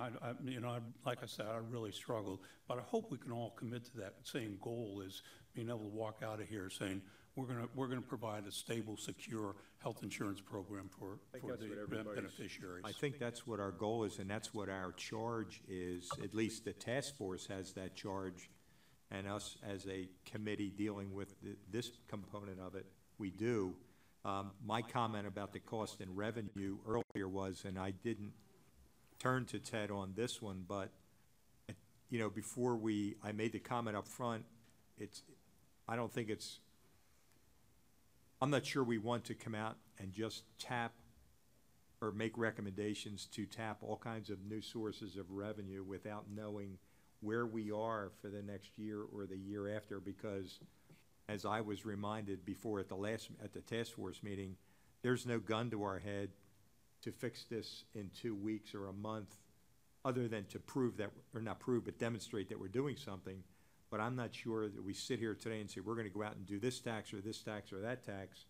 Like I said, I really struggled, but I hope we can all commit to that same goal, is being able to walk out of here saying we're gonna provide a stable, secure health insurance program for the beneficiaries. I think that's what our goal is, and that's what our charge is. At least the task force has that charge, and us as a committee dealing with this component of it, we do. My comment about the cost and revenue earlier was, and I didn't turn to Ted on this one, but, before I made the comment up front, I'm not sure we want to come out and just tap or make recommendations to tap all kinds of new sources of revenue without knowing where we are for the next year or the year after, because as I was reminded before at the task force meeting, there's no gun to our head to fix this in 2 weeks or a month, other than to demonstrate that we're doing something. But I'm not sure that we sit here today and say, we're gonna go out and do this tax or that tax,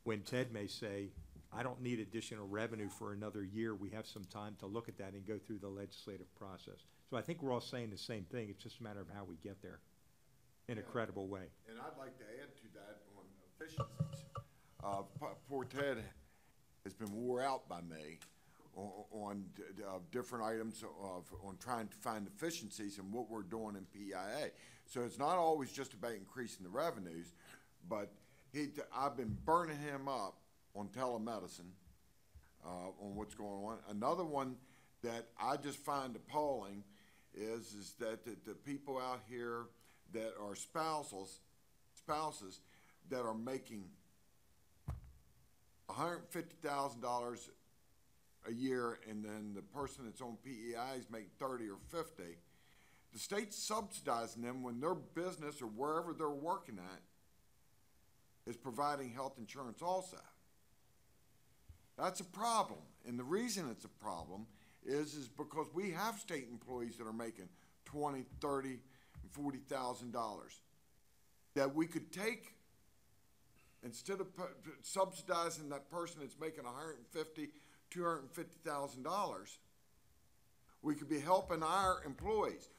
when Ted may say, I don't need additional revenue for another year. We have some time to look at that and go through the legislative process. So I think we're all saying the same thing. It's just a matter of how we get there in a credible way. And I'd like to add to that on efficiencies. Poor Ted has been wore out by me on different items on trying to find efficiencies in what we're doing in PEIA. So it's not always just about increasing the revenues, but I've been burning him up on telemedicine, on what's going on. Another one that I just find appalling is that the people out here that are spouses that are making $150,000 a year, and then the person that's on PEI is making 30 or 50. The state's subsidizing them when their business or wherever they're working at is providing health insurance also. That's a problem, and the reason it's a problem is because we have state employees that are making $20,000, $30,000, and $40,000 that we could take, instead of subsidizing that person that's making $150,000, $250,000, we could be helping our employees.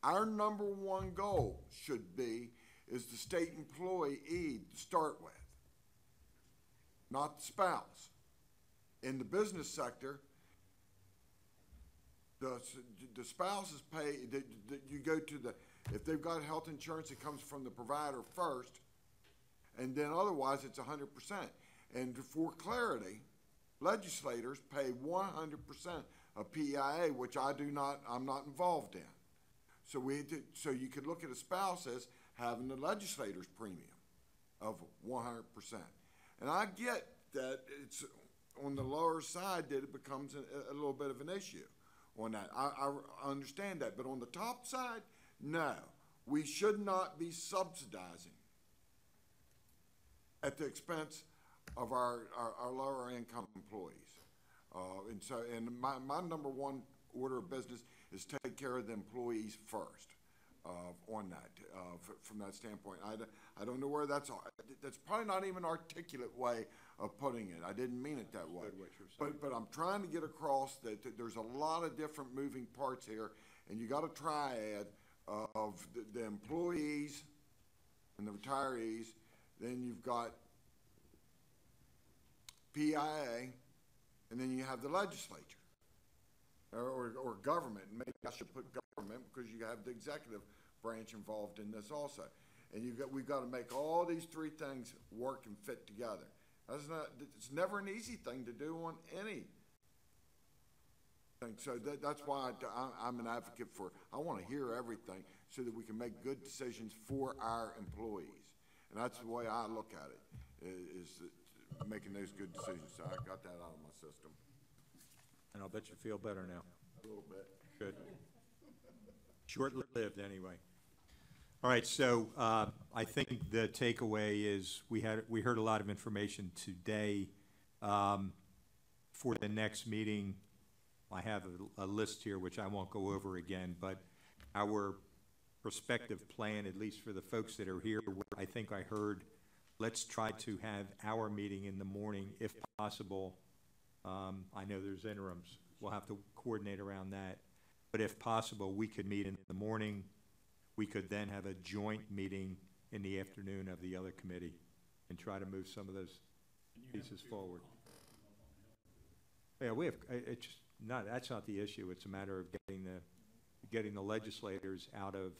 Our number one goal should be is the state employee to start with, not the spouse. In the business sector, the spouses pay, you go to if they've got health insurance, it comes from the provider first, and then otherwise it's 100%. And for clarity, legislators pay 100% of PEIA, which I'm not involved in. So so you could look at a spouse as having the legislator's premium of 100%. And I get that it's on the lower side that it becomes a little bit of an issue on that. I understand that, but on the top side, no. We should not be subsidizing at the expense of our lower income employees. And my number one order of business is take care of the employees first on that, from that standpoint. I don't know where that's probably not even an articulate way of putting it. I didn't mean it that way. But I'm trying to get across that there's a lot of different moving parts here, and you got a triad of the employees and the retirees. Then you've got PEIA, and then you have the legislature or government. And maybe I should put government because you have the executive branch involved in this also. And we've got to make all these three things work and fit together. It's never an easy thing to do on any thing. So that's why I'm an advocate for, I want to hear everything so that we can make good decisions for our employees. And that's the way I look at it, is making those good decisions. So I got that out of my system. And I'll bet you feel better now. A little bit. Good. Short-lived, anyway. All right, so I think the takeaway is we heard a lot of information today. For the next meeting, I have a list here which I won't go over again, but our prospective plan, at least for the folks that are here, I think I heard, let's try to have our meeting in the morning if possible. I know there's interims. We'll have to coordinate around that. But if possible, we could meet in the morning. We could then have a joint meeting in the afternoon of the other committee and try to move some of those pieces forward. Yeah, we have, it's just not, that's not the issue. It's a matter of getting the legislators out of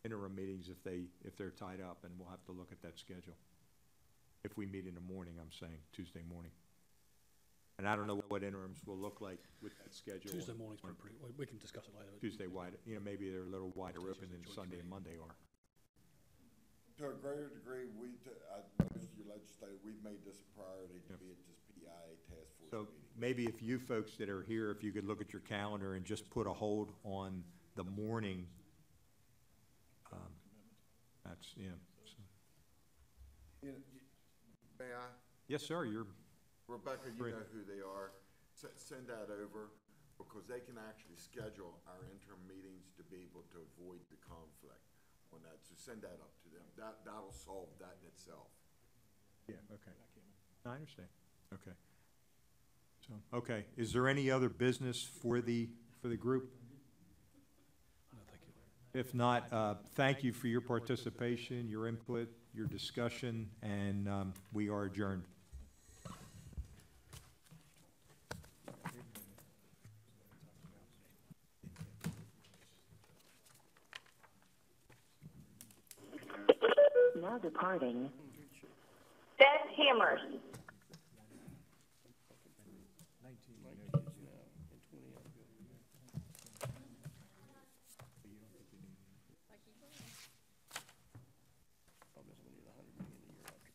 interim meetings if they're tied up, and we'll have to look at that schedule. If we meet in the morning, I'm saying, Tuesday morning. And I don't know what interims will look like with that schedule. Tuesday morning's pretty, we can discuss it later. Tuesday wide, maybe they're a little wider open than Sunday and Monday are. To a greater degree, most of your legislators, we've made this a priority to be at this PEIA task force So meeting. maybe if you folks that are here, if you could look at your calendar and just put a hold on the morning. That's, yeah. So. May I? Yes, sir, you're. Rebecca, you know who they are. Send that over, because they can actually schedule our interim meetings to be able to avoid the conflict on that. So send that up to them. That'll solve that in itself. Yeah, okay. I understand. Okay. So, okay, is there any other business for the group? No, thank you. If not, thank you for your participation, your input, your discussion, and we are adjourned. Now departing. Beth Hammers.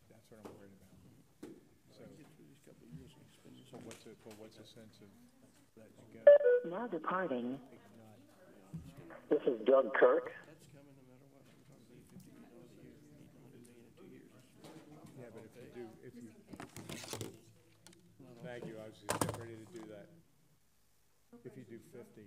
That's what I'm worried about. So what's the sense of that you go? Now departing. This is Doug Kirk. Yeah, but thank you, I was just ready to do that. If you do 50,